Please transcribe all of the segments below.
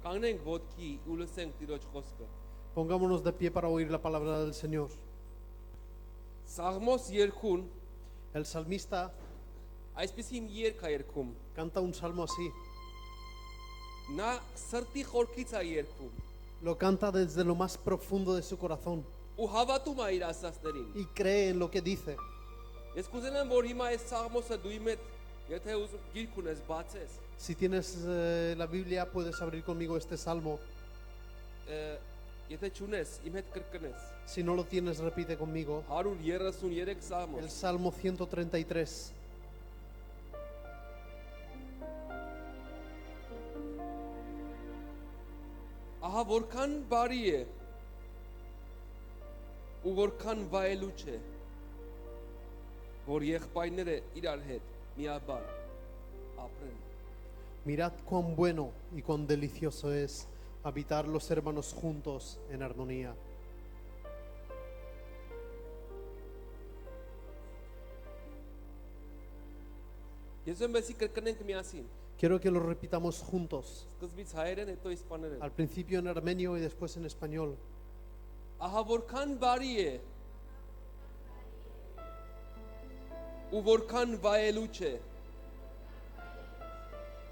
Կանգնենք ոտքի ու լսենք Տիրոջ խոսքը։ Pongámonos de pie para oír la palabra del Señor. Սաղմոս երգուն El salmista այսպեսի մի երգ է երգում։ canta un salmo así. Նա սրտի խորքից է երգում Lo canta desde lo más profundo de su corazón ու հավատում է իր ասածներին։ y cree en lo que dice. Ես կուզենամ որ հիմա այս սաղմոսը դու իմ հետ եթե ուզում գիրք ունես բացես։ Si tienes la Biblia, puedes abrir conmigo este salmo. Եթե չունես, իմ հետ կրկնես։ Si no lo tienes, repite conmigo. 133 El սաղմոս։ Salmo 133. Ահա որքան բարի է ու որքան վայելուչ է որ եղբայրները իրար հետ միաբան ապրեն։ Mirad cuán bueno y cuán delicioso es habitar los hermanos juntos en armonía. Ես ում էսի կրկնենք միասին։ Quiero que lo repitamos juntos. Սկզբից հայերեն, հետո իսպաներեն։ Al principio en armenio y después en español. Ահա որքան բարի է ու որքան վայելուչ է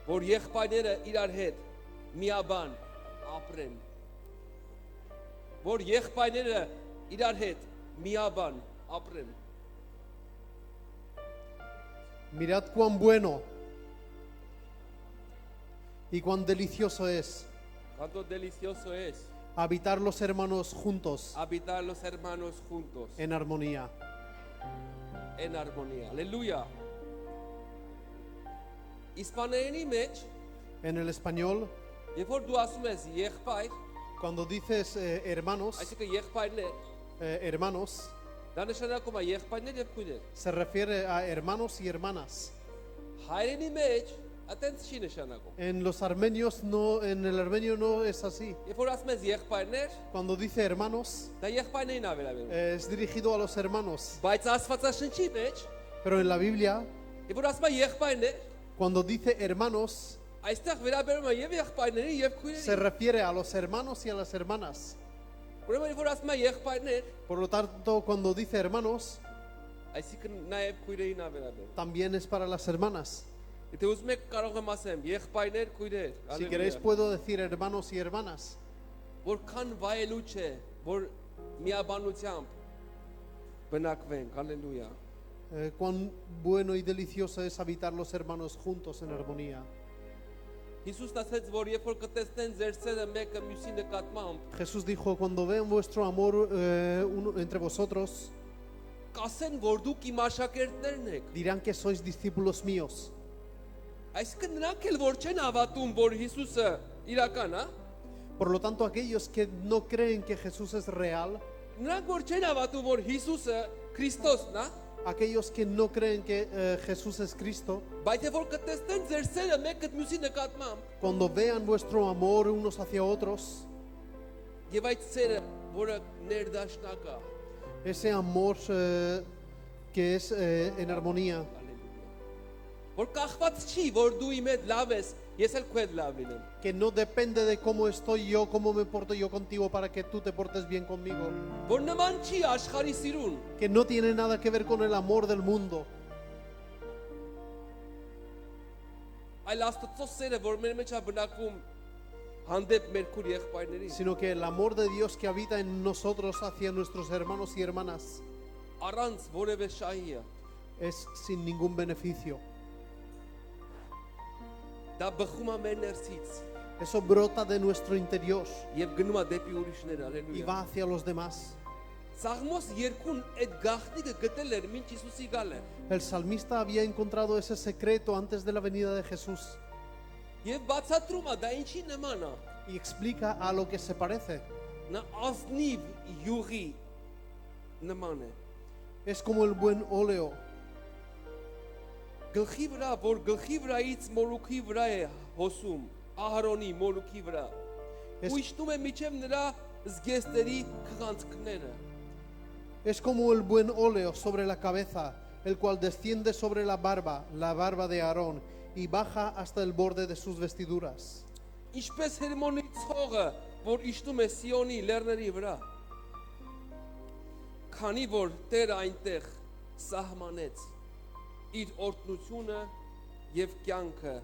որ եղբայրները իրար հետ միաբան ապրեն։ Որ եղբայրները իրար հետ միաբան ապրեն։ Mirad cuán bueno y cuán delicioso es Cuánto delicioso es habitar los hermanos juntos habitar los hermanos juntos en armonía. en armonía. Aleluya. Իսպաներենի մեջ, En el español, երբ որ դու ասում ես եղբայր, cuando dices hermanos, այսինքն եղբայրներ, hermanos, դա նշանակում է եղբայրներ եւ քույրեր։ se refiere a hermanos y hermanas. Հայերենի մեջ այդպես չի նշանակում։ En los armenios no, en el armenio no es así. Երբ որ ասում ես եղբայրներ, Cuando dice hermanos, դա եղբայրներին ա վերաբերում։ es dirigido a los hermanos. Բայց Աստվածաշնչի մեջ, Pero en la Biblia, երբ որ ասում է եղբայրներ, cuando dice hermanos, այստեղ վերաբերում է եւ եղբայրներին եւ se քույրերին։ refiere a los hermanos y a las hermanas. Ուրեմն երբ որ ասում է եղբայրներ, Por lo tanto, cuando dice hermanos, այսինքն նաեւ քույրերին ա վերաբերում։ también es para las hermanas. Եթե ուզում եք կարող եմ ասեմ, եղբայրներ, քույրեր։ Si queréis, puedo decir hermanos y hermanas. Որքան վայելուչ է, որ միաբանությամբ բնակվենք, հալելույա։ Cuán bueno y delicioso es habitar los hermanos juntos en armonía. Հիսուսն ասաց, որ երբ որ կտեսնեն ձեր սերը մեկը մյուսի նկատմամբ, Jesús dijo, cuando vean vuestro amor entre vosotros, կասեն, որ դուք իմ աշակերտներն եք։ dirán que sois discípulos míos. Այսինքն նրանք էլ որ չեն հավատում, որ Հիսուսը իրական է, Por lo tanto, aquellos que no creen que Jesús es real, նրանք որ չեն հավատում, որ Հիսուսը Քրիստոսն է, aquellos que no creen que Jesús es Cristo, բայց երբ որ կտեսնեն ձեր սերը մեկը մյուսի նկատմամբ, cuando vean vuestro amor unos hacia otros, եւ այդ սերը, որը ներդաշնակ է, ese amor que es en armonía, որ կախված չի, որ դու իմ հետ լավ ես, ես էլ քո հետ լավ լինեմ։ que no depende de cómo estoy yo, cómo me porto yo contigo para que tú te portes bien conmigo, Որ նման չի աշխարհի սիրուն, que no tiene nada que ver con el amor del mundo, այլ Աստծո սերը, որ մեր մեջ է բնակվում հանդեպ մեր քույր եղբայրների, sino que el amor de Dios que habita en nosotros hacia nuestros hermanos y hermanas առանց որևէ շահի է։ es sin ningún beneficio. Դա բխում է մեր ներսից Eso brota de nuestro interior եւ գնում է դեպի ուրիշները, y հալելույա։ va hacia los demás. Սաղմոս երկուն այդ գաղտնիքը գտել էր մինչ Հիսուսի գալը։ El salmista había encontrado ese secreto antes de la venida de Jesús Եվ բացատրում է դա ինչի նման է։ y explica a lo que se parece. Նա ազնիվ յուղի նման է։ Es como el buen óleo Գլխի վրա, որ գլխի վրայից մորուքի վրա է հոսում, Ահարոնի մորուքի վրա։ Ու իշտում է միջև նրա զգեստերի քղանցքները։ Es como el buen óleo sobre la cabeza, el cual desciende sobre la barba de Aarón, y baja hasta el borde de sus vestiduras. Ինչպես Հերմոնի ցողը, որ իշտում է Սիոնի լեռների վրա։ Քանի որ Տերը այնտեղ սահմանեց իր օրհնությունը եւ կյանքը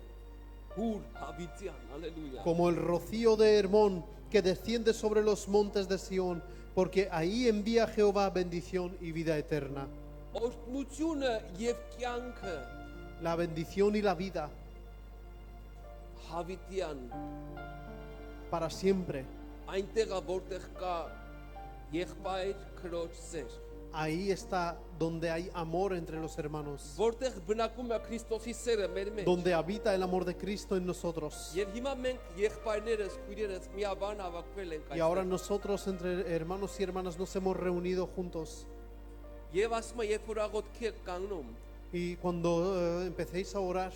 հուր հավիտյան, հալելույա։ Como el rocío de Hermón que desciende sobre los montes de Sión, porque ahí envía Jehová bendición y vida eterna. Օրհնությունը եւ կյանքը La bendición y la vida հավիտյան para siempre. այնտեղ է որտեղ կա եղբայր քրոջ սեր, Ahí está donde hay amor entre los hermanos, որտեղ բնակվում է Քրիստոսի սերը մեր մեջ։ donde habita el amor de Cristo en nosotros. Եվ հիմա մենք եղբայրներս, քույրերս միաբան հավաքվել ենք Y ahora այստեղ։ nosotros entre hermanos y hermanas nos hemos reunido juntos. Եվ ասում եմ, երբ որ աղոթքի եք կանգնում, Y cuando empecéis a orar,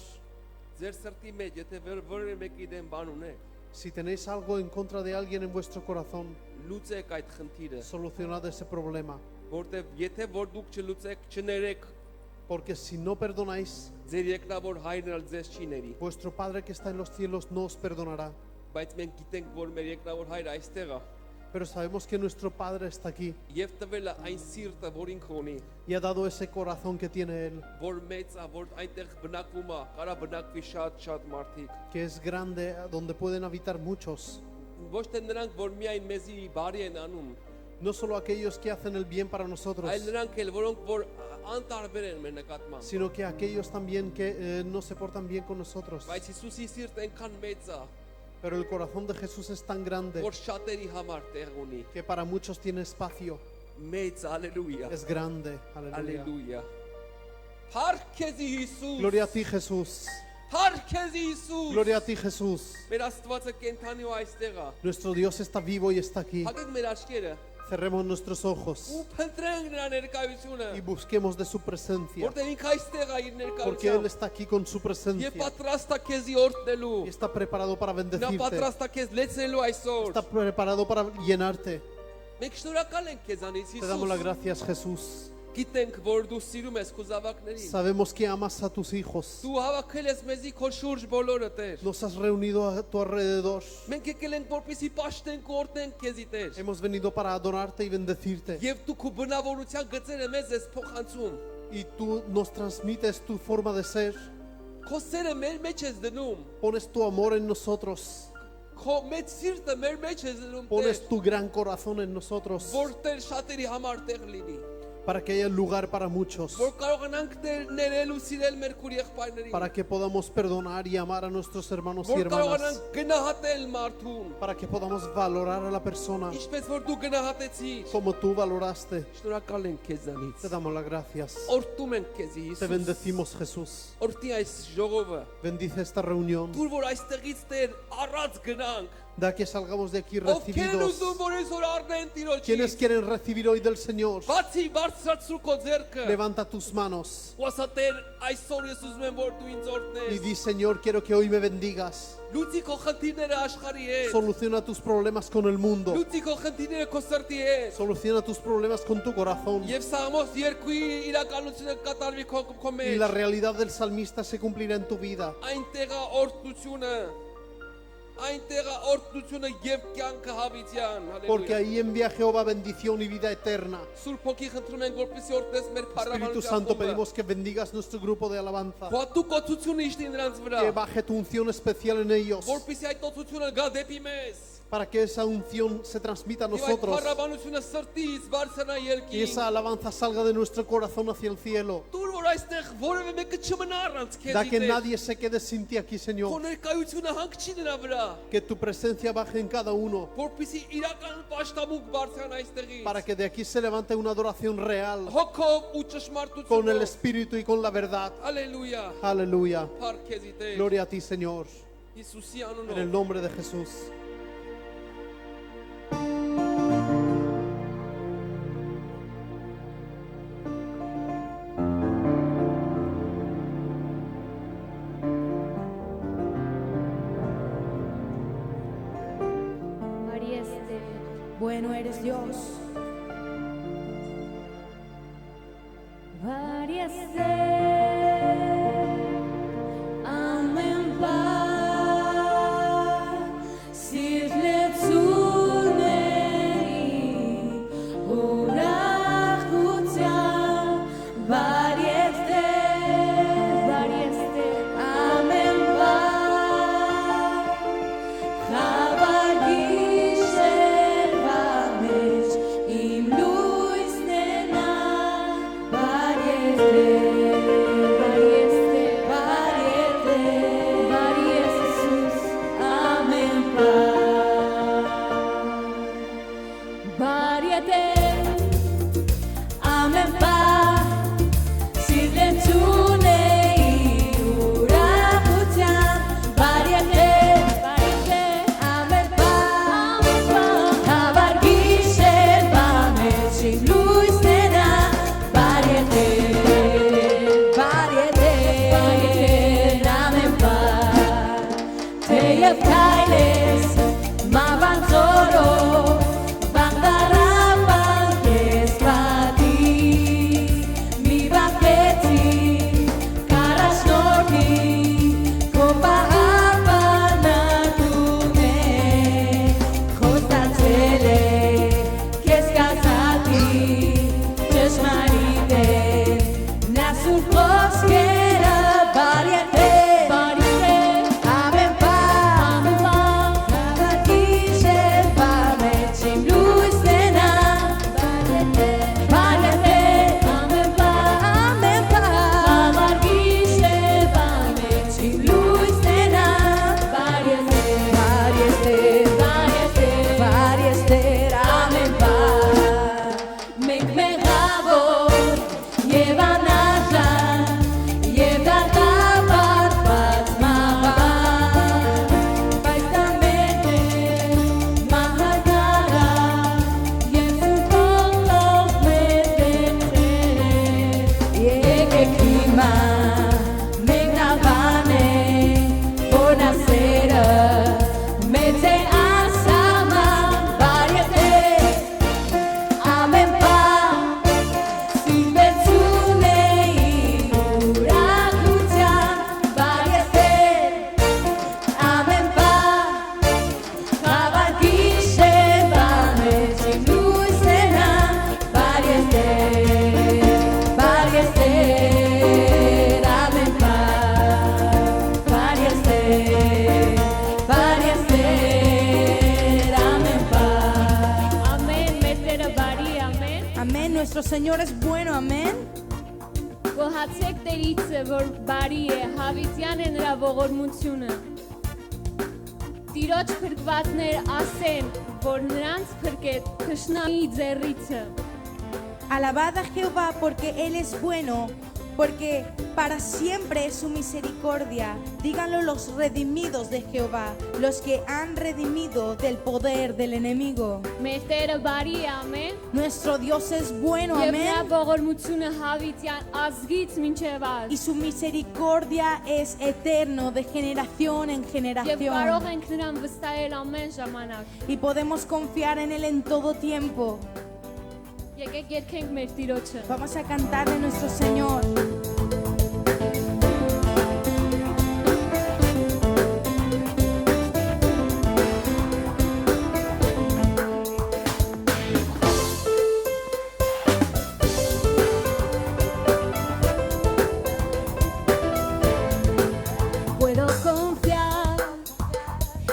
ձեր սրտի մեջ եթե որևէ մեկի դեմ բան ունեք, si tenéis algo en contra de alguien en vuestro corazón, լուծեք այդ խնդիրը, solucionad ese problema. որտեվ եթե որ դուք չլուծեք, չներեք, Porque si no perdonáis, ձեր երկնավոր հայրն էլ ձեզ չի ների։ vuestro Padre que está en los cielos no os perdonará. Բայց մենք գիտենք, որ մեր երկնավոր հայրը այստեղ է Pero sabemos que nuestro Padre está aquí եւ տվել է այն սիրտը, որ ինքը ունի, y ha dado ese corazón que tiene Él, որ մեծ է, որ այնտեղ բնակվում է, կարա բնակվի շատ մարդիկ։ que es grande, donde pueden habitar muchos. Ոչ թե նրանք, որ միայն մեզի բարի են անում, No solo aquellos que hacen el bien para nosotros, այլ նրանք էլ, որոնք որ անտարբեր են մեր նկատմամբ։ sino que aquellos también que no se portan bien con nosotros. Բայց Հիսուսի սիրտը այնքան մեծ է, Pero el corazón de Jesús es tan grande որ շատերի համար տեղ ունի։ que para muchos tiene espacio. Մեծ, հալելույա։ Es grande. Aleluya. Hallelujah. Փառքեզի Հիսուս։ Gloria a ti, Jesús. Փառքեզի Հիսուս։ Gloria a ti, Jesús. Մեր Աստվածը կենթանի ու այստեղ է։ Nuestro Dios está vivo y está aquí. Հագեք մեր աչքերը Cerremos nuestros ojos ու փնտրենք նրա ներկայությունը, y busquemos de su presencia, որտեղ ինքը այստեղ է իր porque Él ներկայությամբ։ está aquí con su Եվ presencia պատրաստ է քեզի օրհնելու։ y está preparado para Նա bendecirte, պատրաստ է քեզ լեցնելու այսօր։ está preparado para llenarte. Մենք շնորհակալ ենք քեզանից Te damos las Հիսուս։ gracias, Jesús. Գիտենք, որ դու սիրում ես քո զավակներին։ Sabemos que amas a tus hijos. Դու հավաքել ես մեզի քո շուրջ բոլորը Տեր։ Nos has reunido a tu alrededor. Մենք եկել ենք որպեսզի պաշտենք ու օրհնենք քեզի Տեր։ Hemos venido para adorarte y bendecirte. Եվ դու քո բնավորության գծերը մեզ ես փոխանցում։ Y tú nos transmites tu forma de ser. Քո սերը մեր մեջ ես դնում։ Pones tu amor en nosotros. Քո մեծ սիրտը մեր մեջ ես դնում Pones Տեր։ tu gran corazón en nosotros Որ Տեր շատերի համար տեղ լինի։ para que haya lugar para muchos, Որ կարողանանք Տեր ներել ու սիրել մեր քուր եղբայրներին։ para que podamos perdonar y amar a nuestros hermanos y Որ hermanas, կարողանանք գնահատել մարդուն։ para que podamos valorar a la persona Ինչպես որ դու գնահատեցիր։ como tú valoraste. Շնորհակալ ենք քեզանից։ Te damos las gracias. Օրհնում ենք քեզի Te Հիսուս։ bendecimos, Jesús. Օրհնի այս ժողովը։ Bendice esta reunión. Դուր որ այստեղից Տեր առած gնանք։ Da que salgamos de aquí Ովքեր են recibidos. ուզում որ այսօր առնեն Տիրոջից։ Quienes quieren recibir hoy del Señor, Բացի բարձրացրու քո ձեռքը։ levanta tus manos Ու ասա Տեր, այսօր ես ուզում եմ որ դու ինձ y օրհնես։ di, Señor, quiero que hoy me bendigas. Լուծի քո խնդիրները աշխարհի հետ։ Soluciona tus problemas con el mundo. Լուծի քո խնդիրները քո սրտի հետ։ Soluciona tus problemas con tu corazón. Եվ Սաղմոս 2-ի իրականությունը կատարվի քո Y la մեջ։ realidad del salmista se cumplirá en tu vida. Այնտեղ է օրհնությունը։ Այնտեղ է օրհնությունը եւ կյանքը հավիտյան։ Porque Հալելույա։ ahí envía Jehová bendición y vida eterna. Սուրբ Հոգի խնդրում ենք որպեսզի օրհնես մեր Espíritu փառաբանության Santo, խումբը։ pedimos que bendigas nuestro grupo de alabanza. Քո հատուկ օծությունը իշտի նրանց վրա։ Que baje tu unción especial en ellos. Որպեսզի այդ օծությունը գա դեպի մեզ։ Para que esa unción se transmita a Եվ այդ nosotros. փառաբանությունը սրտից բարձրանա Y երկին։ esa alabanza salga de nuestro corazón hacia el cielo. Դուր որ այստեղ որևէ մեկը չմնա առանց Da քեզի que Տեր։ nadie se quede sin ti aquí, Քո Señor. ներկայությունը հանգչի նրա վրա։ Que tu presencia baje en cada uno. Որպեսզի իրական պաշտամունք բարձրանա այստեղից։ Para que de aquí se levante una adoración real. Հոգով ու Con el ճշմարտությունով։ espíritu y con la verdad. Հալելույա։ Aleluya. Փառք քեզի Տեր։ Gloria a ti, Señor. Հիսուսի En el անունով։ nombre de Jesús. María bueno eres Dios. María anda en paz, kailes ma banzoro bandara banges bati mi baketzi karasnorki kopa apana tune kostatzele keskazati chesmarite nasul koskera variete Nuestro Señor es bueno, amén. Գոհացեք Տերիցը, որ բարի է, հավիտյան է նրա ողորմությունը։ Տիրոջ փրկվածներ ասեն, որ նրանց փրկեց թշնամի ձեռիցը։ Alabad a Jehová porque Él es bueno, porque para siempre es su misericordia. Díganlo los redimidos de Jehová, los que han redimido del poder del enemigo. Մեր Տերը բարի է, ամեն։ Nuestro Dios es bueno, Եվ նրա amén. ողորմությունը հավիտյան ազգից մինչև ազգ։ Y su misericordia es eterno de generación en Եվ generación. կարող ենք նրան վստահել ամեն ժամանակ։ Y podemos confiar en Él en todo tiempo. Եկեք երգենք մեր Տիրոջը։ Vamos a cantarle a nuestro Señor. Puedo confiar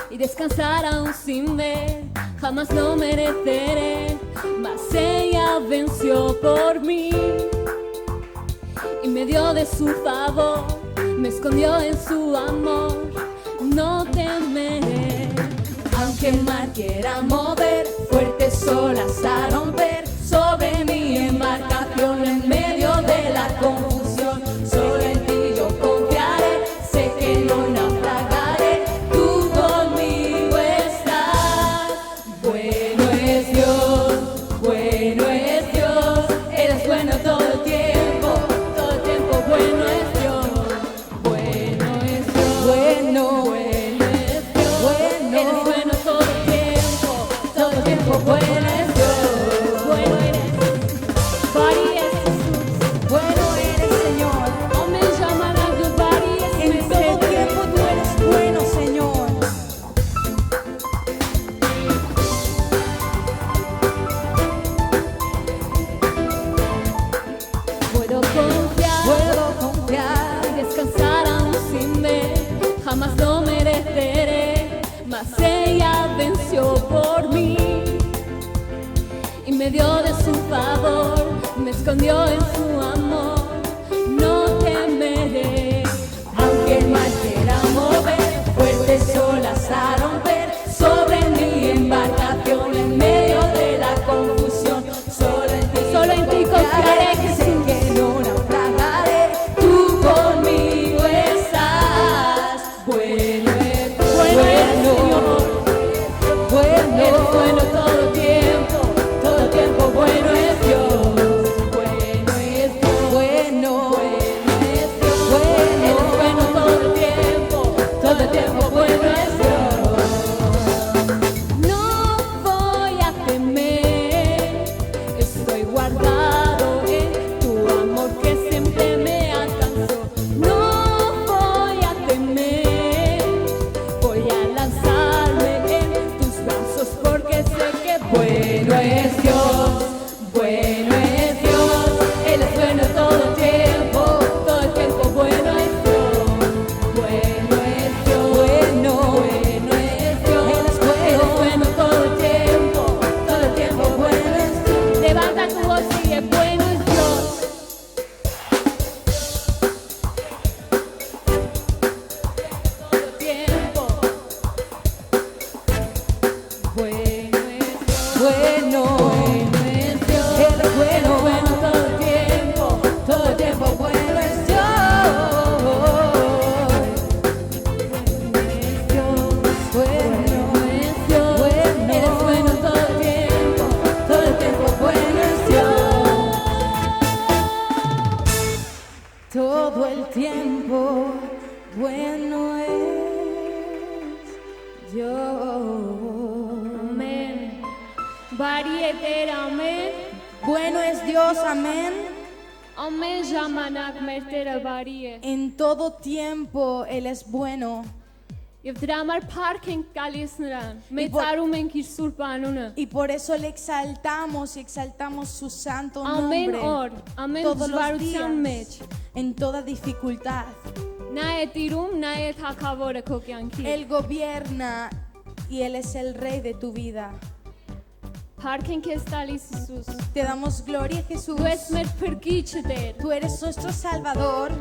y descansar aún sin ver, jamás lo mereceré, mas ella venció por mí y me dio de su favor, me escondió en su amor, no temeré. Aunque el mar quiera mover, fuertes olas a romper sobre mi embarcación en medio de la confusión, solo en ti yo confiaré, sé que no naufragaré, tú conmigo estás. Bueno es Dios, Él es bueno todo el tiempo, bueno es Dios, bueno es Dios, bueno es Dios, Él es bueno todo el tiempo, bueno es Dios, bueno eres, Bari es Jesús, Bueno eres, Señor. Amen llamarado Bari es En todo tiempo tú eres bueno, Señor. Puedo confiar y descansar aún sin ver, jamás lo mereceré, mas ella venció por mí y me dio de su favor, me escondió en su amor, no temeré. Aunque el mar quiera mover, fuertes olas a romper sobre mi embarcación en medio de la confusión, solo en ti confiaré, que sé que no naufragaré, tú conmigo estás. Bueno es Señor, eres bueno todo el tiempo, bueno es Dios, bueno es Dios, Bueno es Dios. Ամեն բարի է Տեր ամեն Bueno es Dios, amén. ամեն ժամանակ մեր Տերը բարի է En todo tiempo Él es bueno. եւ դրա համար փառք ենք գալիս նրան por- մեծարում ենք իր սուրբ անունը Y por eso le exaltamos y exaltamos su santo ամեն nombre. օր ամեն Todos los դժվարության մեջ días, en toda dificultad. նա է տիրում նա է թագավորը քո կյանքի Él gobierna y Él es el rey de tu vida. փառք ենք քեզ տալիս Հիսուս Te damos gloria, Jesús. դու ես մեր փրկիչը Տեր Tú eres nuestro Salvador.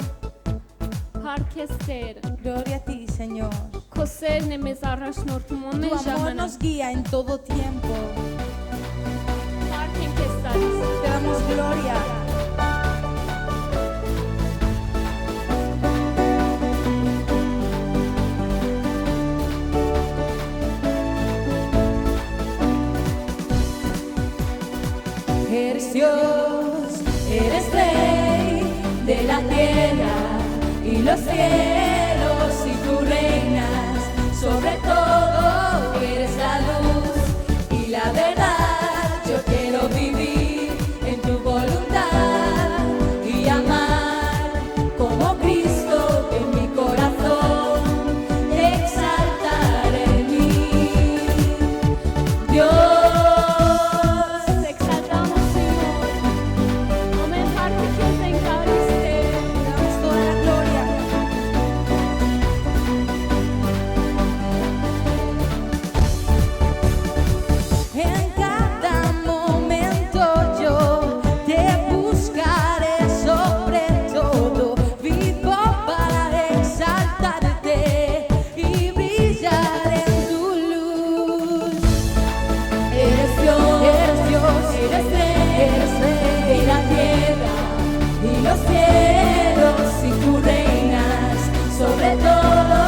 փառք ես Տեր Gloria a ti, Señor. քո սերն է մեզ առաջնորդում Tu ամեն amor ժամանակ nos guía en todo tiempo. փառք ենք քեզ տալիս Te damos gloria. Eres Dios, eres Rey de la tierra y los cielos, y tú reinas sobre todo. Eres la luz y la verdad. Yo quiero vivir en tu voluntad y amar como Cristo en mi corazón. Te exaltaré en mí, Dios. Exaltamos, Señor. Ամեն փառքը քեզ ենք տալիս Տեր Te damos toda la gloria. En cada momento yo te buscaré sobre todo. Vivo para exaltarte y brillar en tu luz. Eres Dios, eres Rey de la tierra y los cielos, y tú reinas sobre todo.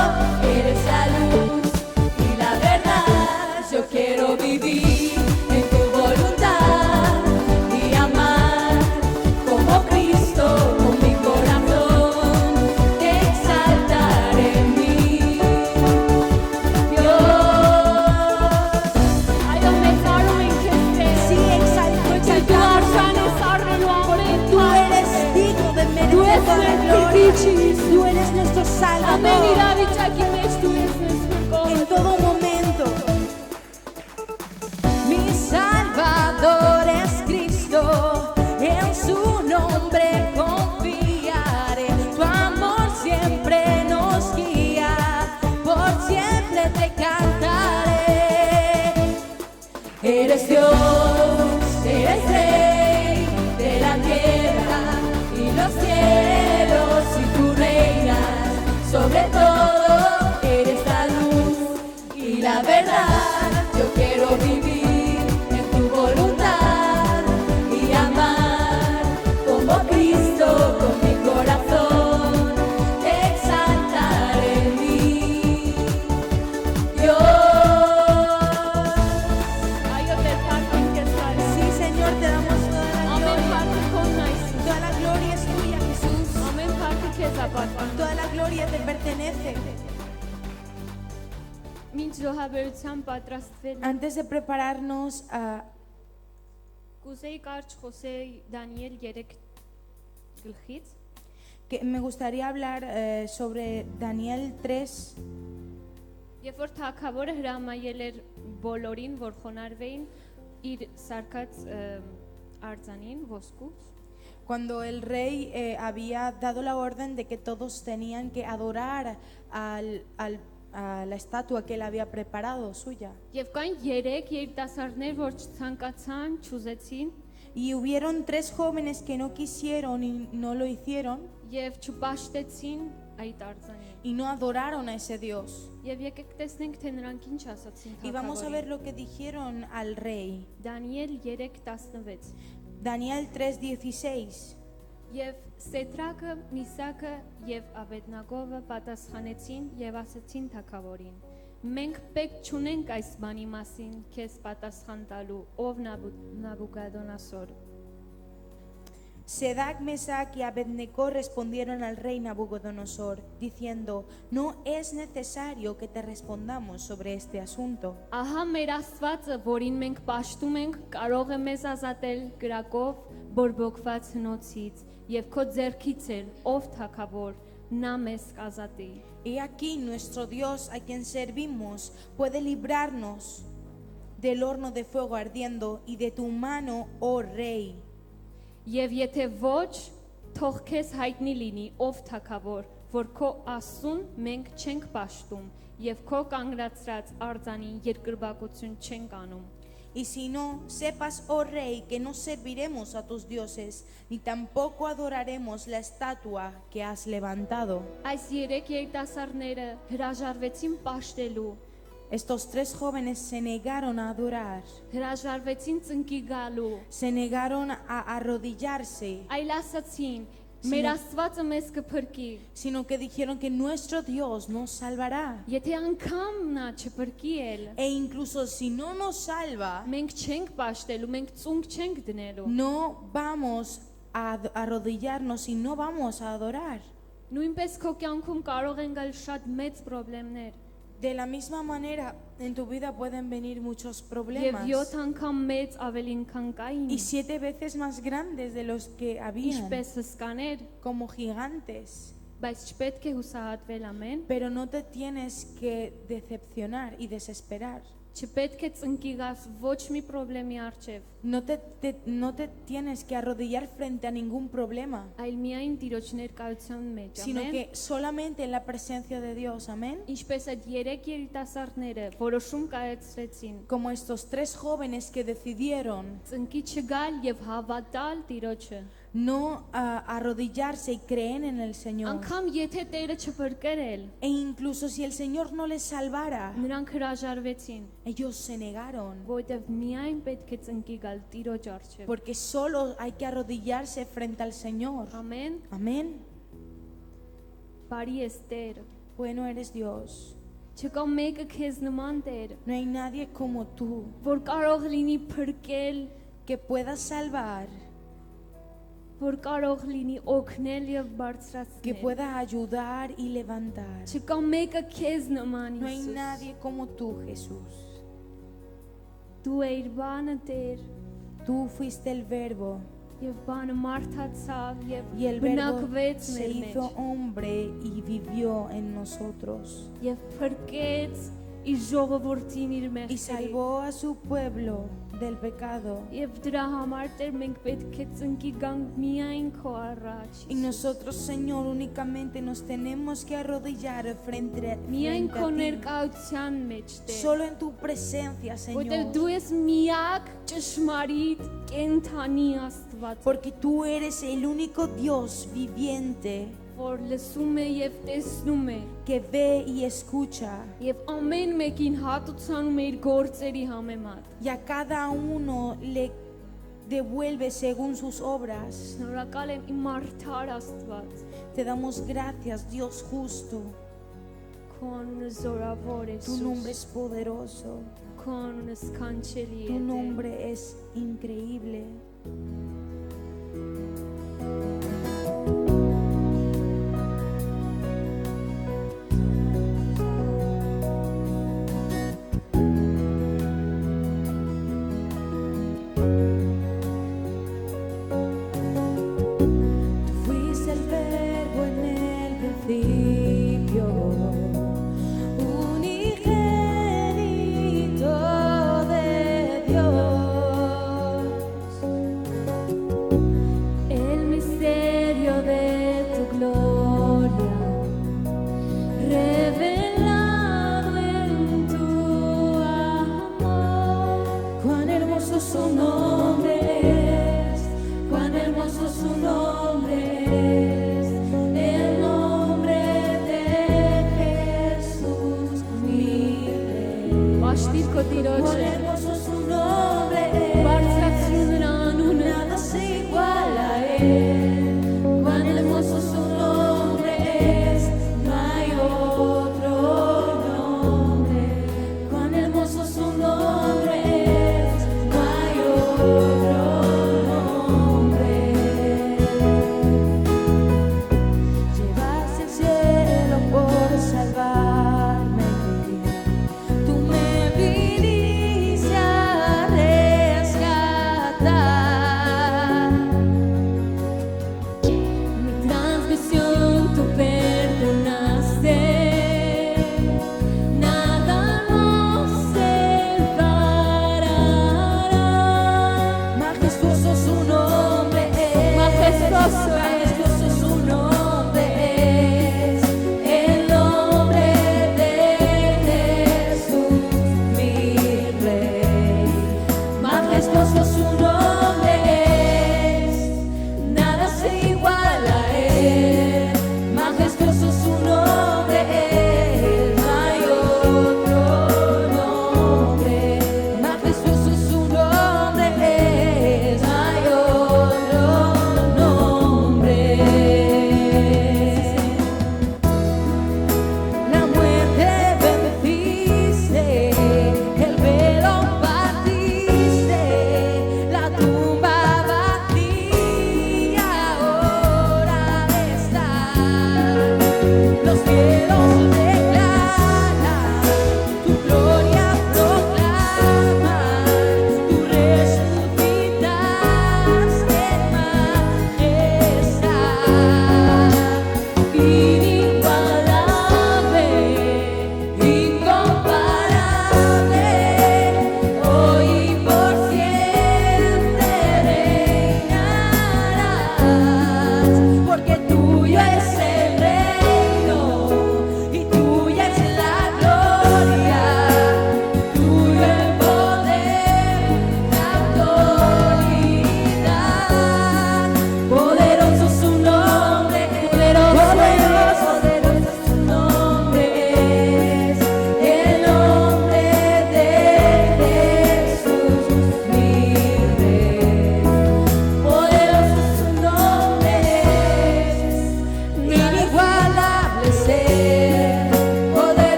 Eres la luz y la verdad. Yo quiero vivir en tu voluntad y amar como Cristo con mi corazón. Te exaltaré en mí, Dios. այո մեծարում ենք քեզ Տեր Sí, exalto, Դու exaltamos, արժան ես առնելու ամեն tú eres digno de Tú merecer eres toda la nuestro gloria. Cristo. Tú eres nuestro ամեն Salvador իրավիճակի մեջ դու ես մեզ en փրկող todo momento. Mi Salvador es Cristo, en su nombre confiaré. Tu amor siempre nos guía, por siempre te cantaré. Eres Dios, eres Rey de la tierra y los cielos, y tú reinas sobre todo. Eres la luz y la verdad. Yo quiero vivir en tu voluntad y amar como Cristo con mi corazón. Te exaltaré en mí, Dios. այո Տեր փառք ենք քեզ տալիս Sí, Señor, te damos toda la ամեն gloria. փառքը քոնն է Հիսուս Toda la gloria es tuya, Jesús. ամեն փառքը քեզ է պատկանում Toda la gloria te pertenece. Մինչ զոհաբերության պատրաստվել Antes de prepararnos a կուզեի կարճ խոսեի Դանիել 3 գլխից que me gustaría hablar sobre Daniel 3, Երբ որ թագավորը հրամայել էր բոլորին, որ խոնարհվեին իր սարկած արձանին ոսկուց, cuando el rey había dado la orden de que todos tenían que adorar a la estatua que él había preparado suya. եւ կային 3 երիտասարդներ, որ չցանկացան, չուզեցին Y hubieron 3 jóvenes que no quisieron y no lo hicieron եւ չպաշտեցին այդ արձանին։ y no adoraron a ese Dios. Եվ եկեք տեսնենք, թե նրանք ինչ ասացին Y vamos a ver թագավորին։ lo que dijeron al rey. Դանիել 3:16 Daniel 3:16. Եվ Սետրակը, Միսակը եւ Աբեդնագովը պատասխանեցին եւ ասացին թագավորին. Մենք պետք չունենք այս բանի մասին քեզ պատասխան տալու, ով Նաբուկադոնասոր։ Sedac, Mesac y Abednego respondieron al rey Nabucodonosor, diciendo: no es necesario que te respondamos sobre este asunto. Ահա մեր Աստվածը, որին մենք պաշտում ենք, կարող է մեզ ազատել գրակով բորբոքված հնոցից եւ քո ձեռքից էլ ով թագավոր նա մեզ կազատի։ He aquí nuestro Dios a quien servimos puede librarnos del horno de fuego ardiendo y de tu mano, oh rey. Եվ եթե ոչ, թող քեզ հայտնի լինի ով թագավոր, որ քո Աստծուն մենք չենք պաշտում եւ քո կանգնացրած արձանին երկրպագություն չենք անում։ Y si no, sepas, oh rey, que no serviremos a tus dioses, ni tampoco adoraremos la estatua que has levantado. Այս երեք երիտասարդները հրաժարվեցին պաշտելու, Estos tres jóvenes se negaron a adorar, հրաժարվեցին ծնկի գալու, se negaron a arrodillarse, այլ ասացին մեր Աստվածը մեզ կփրկի։ sino que dijeron que nuestro Dios nos salvará. Եթե անգամ նա չփրկի էլ, E incluso si no nos salva, մենք չենք պաշտելու, մենք ծունկ չենք դնելու։ no vamos a arrodillarnos y no vamos a adorar. Նույնպես քո կյանքում կարող են գալ շատ մեծ խնդիրներ։ De la misma manera, en tu vida pueden venir muchos Եվ problemas 7 անգամ մեծ ավելին քան կային։ y 7 veces más grandes de los que habían, Ինչպես հսկաներ, como gigantes. բայց չպետք է հուսահատվել ամեն։ Pero no te tienes que decepcionar y desesperar. Չպետք է ծնկի գաս ոչ մի խնդրի առջև, No te tienes que arrodillar frente a ningún problema, այլ միայն Տիրոջ ներկայության մեջ, sino ամեն։ que solamente en la presencia de Dios. Amén. Ինչպես այդ 3 երիտասարդները որոշում կայացրեցին, Como estos tres jóvenes que decidieron ծնկի չգալ եւ հավատալ Տիրոջը։ no arrodillarse y creer en el Señor. Անկամ եթե Տերը չփրկեր, E incluso si el Señor no les salvara, նրանք հրաժարվեցին, ellos se negaron. որովհետեւ միայն պետք է ծնկի գալ Տիրոջ առջև։ Porque solo hay que arrodillarse frente al Señor. Ամեն։ Amén. Բարի ես Տեր։ Bueno eres Dios. Չկա մեկը քեզ նման Տեր, No hay nadie como tú որ կարող լինի փրկել, que pueda salvar, որ կարող լինի օգնել եւ que բարձրացնել։ pueda ayudar y levantar. Չկա մեկը քեզ նման No hay Հիսուս։ nadie como tú, Jesús. Դու էիր բանը Տեր, Tú fuiste el verbo եւ բանը մարդացավ y եւ el verbo բնակվեց se մեր hizo մեջ hombre y vivió en nosotros եւ փրկեց իր ժողովրդին իր y մեղքերից։ salvó a su pueblo del pecado. Եվ դրա համար Տեր մենք պետք է ծնկի գանք միայն քո առաջ։ Y nosotros, Señor, únicamente nos tenemos que arrodillar frente Միայն քո a ti, ներկայության մեջ Տեր։ solo en tu presencia, Որտեղ դու Señor, ես միակ ճշմարիտ կենթանի Աստված, porque tú eres el único Dios viviente որ լսում է եւ տեսնում է que ve y escucha, եւ ամեն մեկին հատուցանում է իր գործերի համեմատ։ y a cada uno le devuelve según sus obras. Շնորհակալ եմ իմ արդար Աստված, Te damos gracias, Dios justo. քո անունը զորավոր է, Tu nombre es poderoso, քո անունը սքանչելի tu է։ nombre es increíble. Tú fuiste el verbo en el principio, unigénito de Dios. El misterio de tu gloria, revelado en tu amor. Cuán hermoso su nombre es, cuán hermoso su nombre es, el nombre de Jesús, mi Rey. Պաշտիր քո Cuán Տիրոջը, hermoso su nombre բարձրացրու es, նրա անունը, nada se iguala a él. Cuán hermoso su nombre es, no hay otro nombre. Cuán hermoso su nombre es, no hay otro nombre.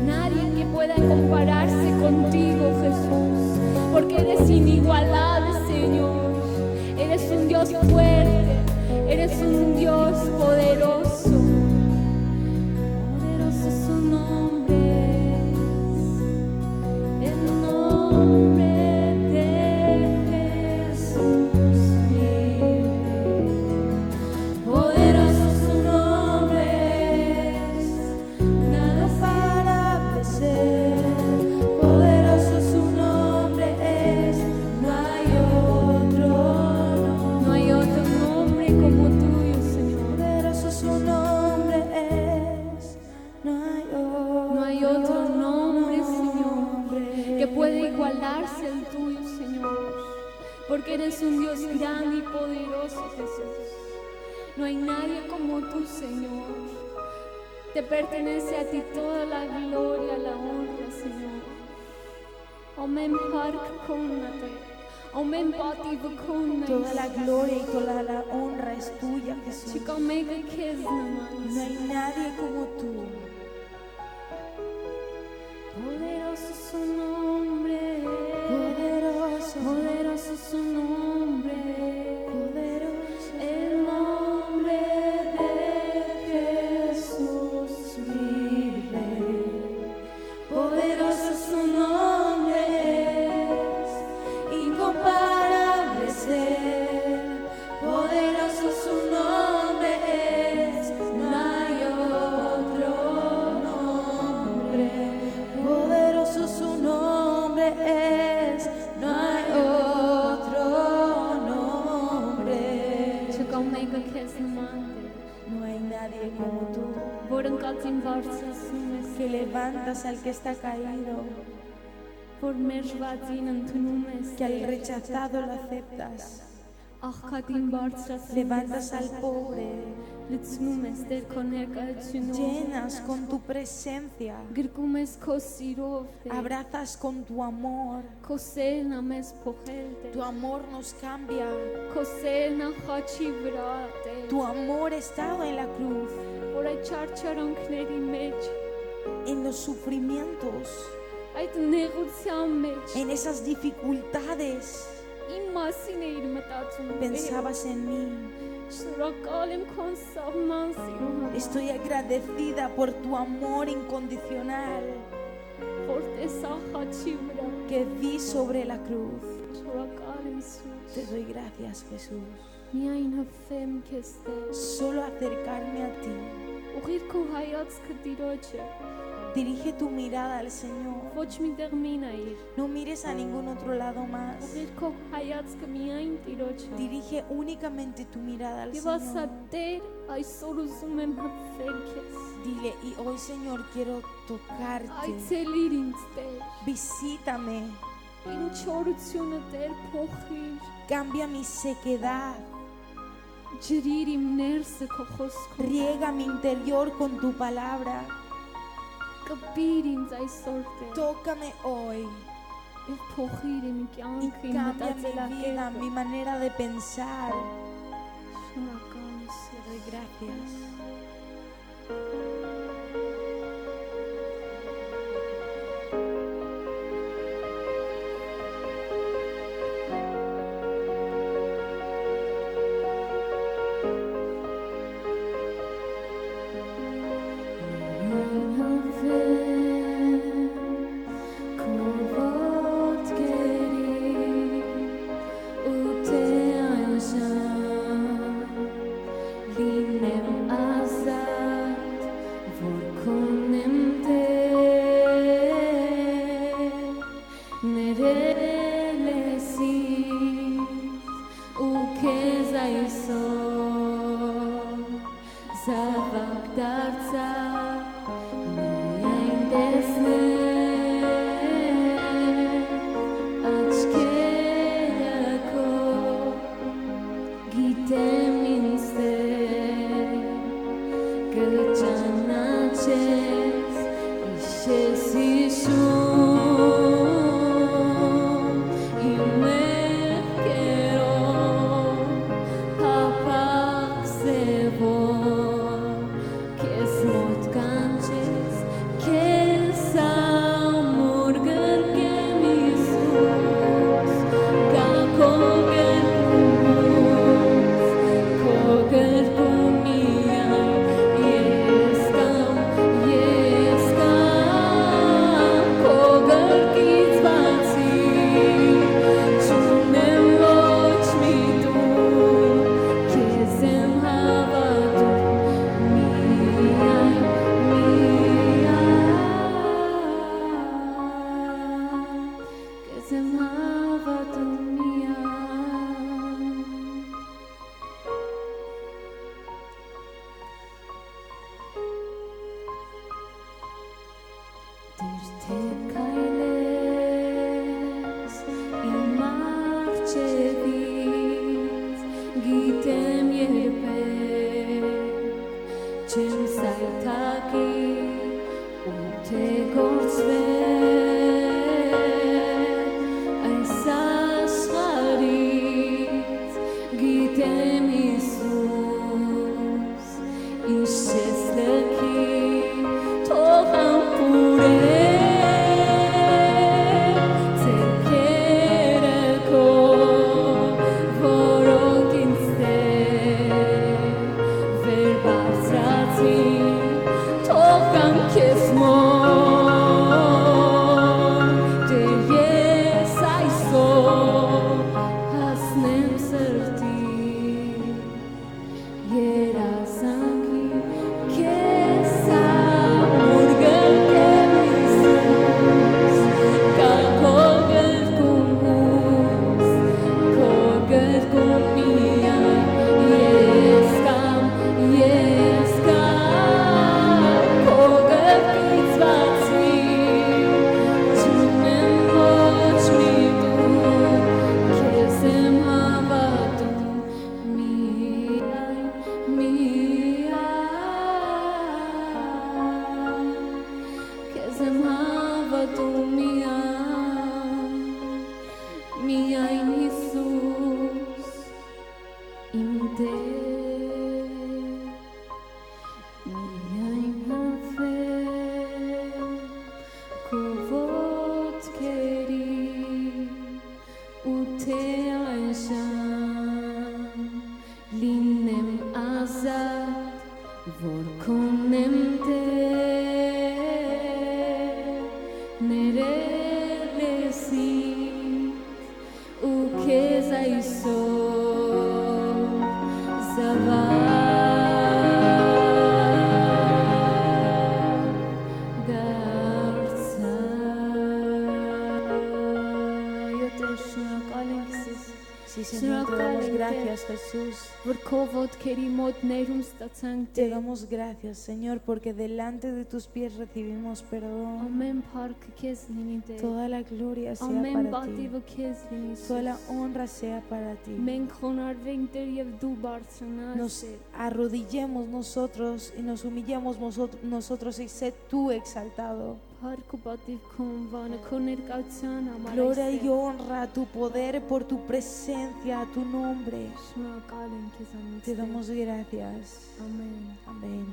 Nadie que pueda compararse contigo, Jesús, porque eres inigualable, Señor. Eres un Dios fuerte, eres un Dios poderoso. Poderoso es su nombre, el nombre de Jesús vive. Poderoso es su nombre, nada Para vencer, poderoso su nombre es, no hay otro nombre. no hay otro nombre como tuyo, Señor. Poderoso su nombre es, No hay otro nombre, Señor, que pueda igualarse al tuyo, Señor, porque eres un Dios grande y poderoso, Jesús. No hay nadie como tú, Señor. Te pertenece a ti toda la gloria, la honra, Señor. Amen park konate. Amen pati vukun. Toda la gloria y toda la honra es tuya, Jesús. Chica mega kiss No hay nadie como tú. Poderoso su nombre. Poderoso, Poderoso su nombre. poderoso. El nombre de Jesús vive. Poderoso su nombre es, incomparable es Él. Poderoso su nombre es, no hay otro nombre. Poderoso su nombre es, no hay otro nombre. Chica mega kiss namante. No hay nadie como tú, Worden katin varsa sumes. que levantas al que está caído, Por mershvatin antunumes. que al rechazado lo aceptas. Ach katin varsa Levantas al pobre, Litsnumes der konerka chuno. llenas con tu presencia, Girkumes kosirovte. abrazas con tu amor. Kosena mes pochelte. Tu amor nos cambia, Kosena hachivrate. tu amor estaba en la cruz, Por ay charcharon kneri mech. en los sufrimientos, Ay te negociam mech. en esas dificultades. Imasine irmatatun. Pensabas en mí. Shrakalem konsavmansi. Estoy agradecida por tu amor incondicional Fortesa hachivra. que vi sobre la cruz. Shrakalem sus. Te doy gracias, Jesús. Mi aina fem keste. Solo acercarme a ti. Ugir ko hayats kadiroche. Dirige tu mirada al Señor. Foch mi termina ir. No mires a ningún otro lado más. Ugir ko hayats ke mi ain tiroche. Dirige únicamente tu mirada al Diva Señor. sater ay soruzumem hafekes. Dile, y hoy, Señor, quiero Ay tocarte. tselirinste. Visítame. In chorutsyonater pochir. Cambia mi sequedad. Jiririm nerse kochosko. Riega mi interior con tu palabra. Kapirin ay sorte. Tócame hoy El pochirim y kyankin cambia mi vida, mi manera de pensar. Shurakanis. Te doy gracias. եմ երբեք չեմ սայթակի ու թե գործվել այս աշխարհից գիտեմ Հիսուս ինչ ես լքի թող ամպուրել ձեռքերը քո որոնք ինձ վեր բարձրացին թող կամ քեզ մոտ դե ես այսօր հասնեմ սրտի երազանքի քեզ ամուր գտեմ Հիսուս կա քո գրկում միայն ես կամ քո գրկից բացի չունեմ ոչ մի դու քեզ եմ հավատում միայն քեզ եմ հավատում միայն Հիսուս իմ Տեր միայն հավեմ քո ոտքերի ու թե այժմ լինեմ ազատ որ քոնեմ Տեր ներել ես ինձ ու քեզ այսօր զավակ դարձա շնորհակալ ենք Հիսուս Sí, Señor, te damos gracias, Jesús. որ քո ոտքերի մոտ ներում ստացանք Te damos gracias, Señor, porque delante de tus pies recibimos perdón. ամեն փառքը քեզ լինի Տեր Toda la gloria sea ամեն para ti. պատիվը քեզ լինի Toda la Հիսուս honra sea para ti. մենք խոնարհվենք Տեր եւ դու բարձրանաս Nos arrodillemos nosotros y nos humillemos nosotros y sé tú exaltado. Փառք ու պատիվ քո անվանը քո ներկայության համար Gloria y honra a tu poder por tu presencia, a tu nombre. շնորհակալ ենք քեզանից Te damos gracias. ամեն Amén.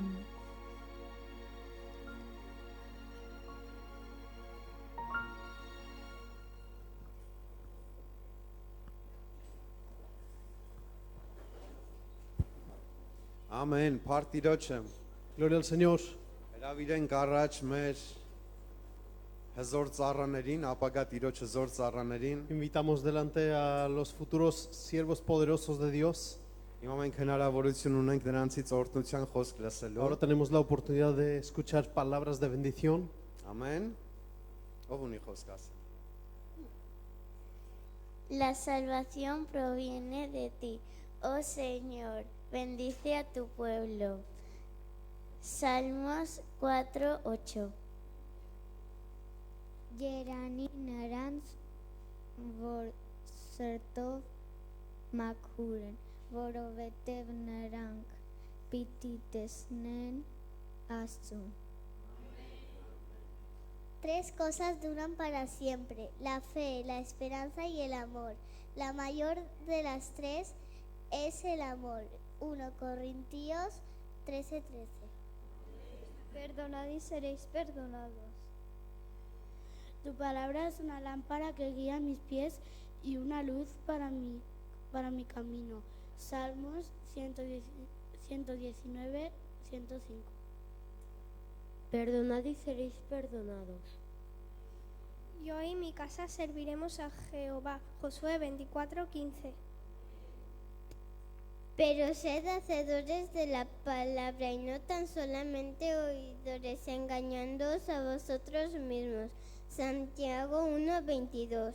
Ամեն, Փարտիրոջը, Gloria al Señor. հրավիրենք առաջ մեր հզոր ծառաներին, ապագա Տիրոջ հզոր ծառաներին։ Invitamos delante a los futuros siervos poderosos de Dios. Հիմա մենք հնարավորություն ունենք նրանցից օրհնության խոսք լսելու։ Ahora tenemos la oportunidad de escuchar palabras de bendición. Ամեն։ Ով ունի խոսք ասել։ La salvación proviene de ti, oh Señor, bendice a tu pueblo. Salmos 4:8. Երանի նրանց, որ սրտով մաքուր են, որովհետև նրանք պիտի տեսնեն Աստծուն։ Tres cosas duran para siempre: la fe, la esperanza y el amor. La mayor de las tres es el amor. 1 Corintios 13:13. Perdonad y seréis perdonados. Tu palabra es una lámpara que guía mis pies y una luz para mi camino. Salmos 119, 105. Perdonad y seréis perdonados. Yo y mi casa serviremos a Jehová. Josué 24:15. Pero sed hacedores de la palabra y no tan solamente oidores, engañándoos a vosotros mismos. Santiago 1:22.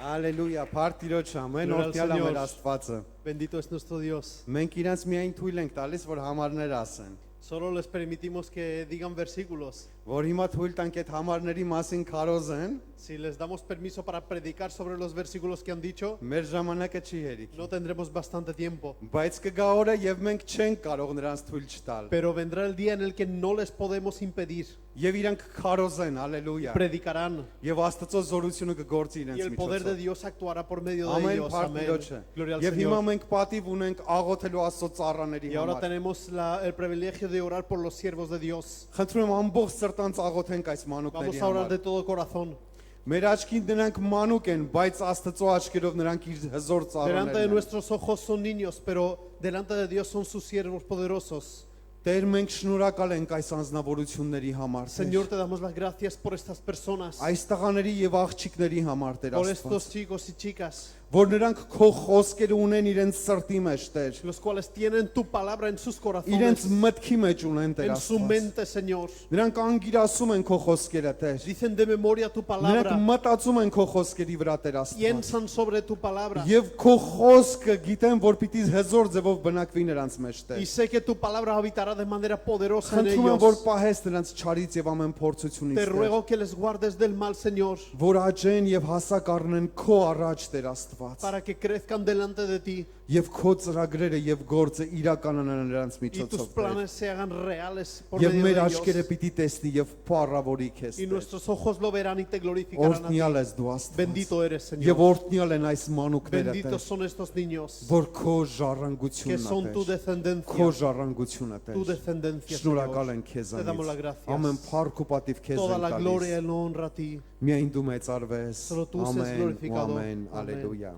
Ալելույա, Փարտիրոջ ամեն Gloria al օրհնյալ է Señor. մեր Աստվածը։ Bendito es nuestro Dios. Մենք իրանց միայն թույլ ենք տալիս, որ համարներ ասեն։ Solo les permitimos que digan versículos. որ հիմա թույլ տանք այդ համարների մասին քարոզեն, Si les damos permiso para predicar sobre los versículos que han dicho, մեր ժամանակը չի հերիքի։ no tendremos bastante tiempo. Բայց կգա օրը եւ մենք չենք կարող նրանց թույլ չտալ։ Pero vendrá el día en el que no les podemos impedir. Եվ իրանք քարոզեն, հալելույա։ Predicarán Եվ Աստծո զորությունը կգործի y իրենց el poder de միջոցով։ Dios actuará por medio de Ամեն ellos. փառք Amén. Տիրոջը։ Gloria al Եվ հիմա Señor. մենք պատիվ ունենք աղոթելու Աստծո ծառաների Y ahora համար։ tenemos el privilegio de orar por los siervos de Dios. Խնդրում եմ ամբողջ սրտանց աղոթենք այս Vamos մանուկների a orar համար։ de todo corazón. Մեր աչքին դրանք մանուկ են, բայց Աստծո աչքերով նրանք իր հզոր Delante de ծառաներն են։ nuestros ojos son niños, pero delante de Dios son sus siervos poderosos. Տեր, մենք շնորհակալ ենք այս անձնավորությունների համար։ Señor, te damos las gracias por estas personas, Այս տղաների եւ աղջիկների համար, Տեր por Աստված, estos chicos y chicas, որ նրանք քո խոսքերը ունեն իրենց սրտի մեջ, Տեր, los cuales tienen tu palabra en sus իրենց corazones, մտքի մեջ ունեն, Տեր en su Աստված։ mente, Señor. Նրանք անգիրասում են քո խոսքերը, Տեր։ Dicen de memoria tu Նրանք palabra, մտածում են քո խոսքերի վրա, Տեր Աստված։ piensan sobre tu palabra. Եվ քո խոսքը գիտեն, որ պիտի հզոր ձևով բնակվի նրանց մեջ, Y Տեր։ sé que tu palabra habitará de manera poderosa en Խնդրում եմ, որ ellos. պահես նրանց չարից եւ ամեն փորձությունից, Te Տեր, ruego que les guardes del mal, Señor, որ աճեն եւ հասակ առնեն քո առաջ, Տեր Աստված։ para que crezcan delante de ti Եվ քո ծրագրերը եւ գործը իրականանան նրանց y tus միջոցով, Տեր։ planes se hagan reales por Եվ medio մեր de աչքերը ellos. պիտի տեսնի եւ փառավորի քեզ, Y Տեր։ nuestros ojos lo verán y te glorificarán a ti. Օրհնյալ ես դու Աստված։ Bendito eres, Եվ Señor. օրհնյալ են այս մանուկները, Benditos Տեր, son estos niños որ քո que ժառանգությունն son tu է, Տեր։ Քո descendencia. ժառանգությունը, Tu Տեր։ descendencia, Շնորհակալ Señor. ենք քեզ Te damos las անից։ gracias. Ամեն փառք ու պատիվ քեզ Toda ենք la gloria y տալիս։ la honra a ti. Միայն դու մեծարվես։ Solo tú seas Ամեն ու glorificado. ամեն։ Amén. Ալելույա։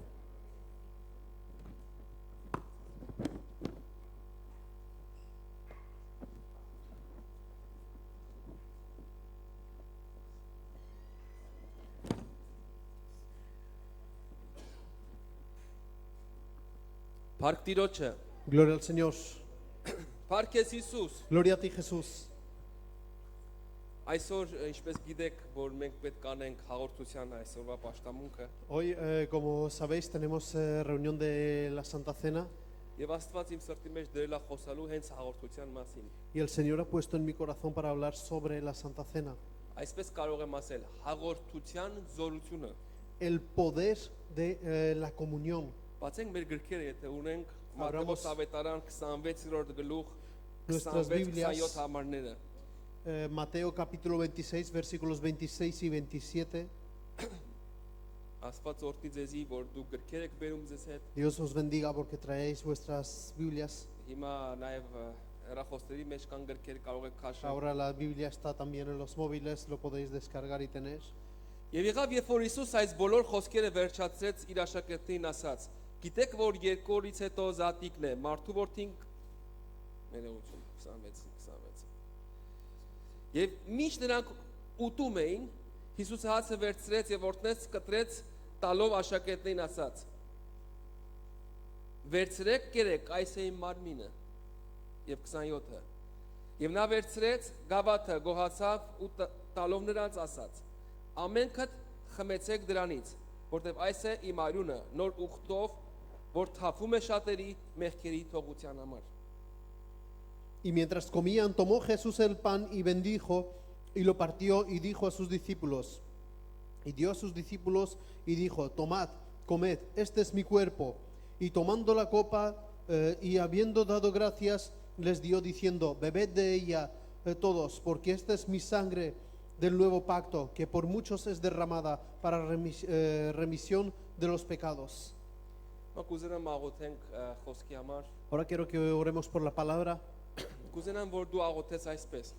Փառք Տիրոջը։ Gloria al Señor. Փառք ես Հիսուս։ Gloria a ti, Jesús. Այսօր ինչպես գիտեք, որ մենք պետք կանենք հաղորդության այսօրվա պաշտամունքը, Hoy, como sabéis, tenemos reunión de la Santa Cena եւ Աստված իմ սրտի մեջ դրել է խոսալու հենց հաղորդության մասին։ y el Señor ha puesto en mi corazón para hablar sobre la Santa Cena. Այսպես կարող եմ ասել, հաղորդության զորությունը։ El poder de la comunión. Բացենք մեր գրքերը, եթե ունենք Abramos Մատթեոս ավետարան 26-րդ գլուխ Nuestras Biblias. 26-27 համարները։ Mateo capítulo 26, versículos 26 y 27. Աստված օրհնի ձեզի, որ դու գրքեր եք բերում ձեզ հետ։ Dios os bendiga porque traéis vuestras Biblias. Հիմա նաև հեռախոսների մեջ կան գրքեր, կարող եք քաշել։ Ahora la Biblia está también en los móviles, lo podéis descargar y tener. Եվ եղավ, երբ որ Հիսուս այս բոլոր խոսքերը վերջացրեց, իր աշակերտներին ասաց. Գիտեք, որ երկու օրից հետո զատիկն է, մարդու որդին ներողություն 26. Եվ միշտ նրանք ուտում էին, Հիսուսը հացը վերցրեց եւ օրհնեց, կտրեց, տալով աշակերտներին ասաց. Վերցրեք, կերեք, այս է իմ մարմինը։ Եվ 27-ը։ Եվ նա վերցրեց, գավաթը գոհացավ ու տալով նրանց ասաց. Ամենքդ խմեցեք դրանից, որտեղ այս է իմ արյունը, նոր ուխտով, որ թափվում է շատերի մեղքերի թողության համար։ Y mientras comían, tomó Jesús el pan y bendijo y lo partió y dijo a sus discípulos. Y dio a sus discípulos y dijo, tomad, comed, este es mi cuerpo. Y tomando la copa y habiendo dado gracias, les dio diciendo, bebed de ella todos, porque esta es mi sangre del nuevo pacto, que por muchos es derramada para remisión de los pecados. Կուզենամ աղոթենք խոսքի համար։ Ahora quiero que oremos por la palabra. Կուզենամ, որ դու աղոթես այսպես։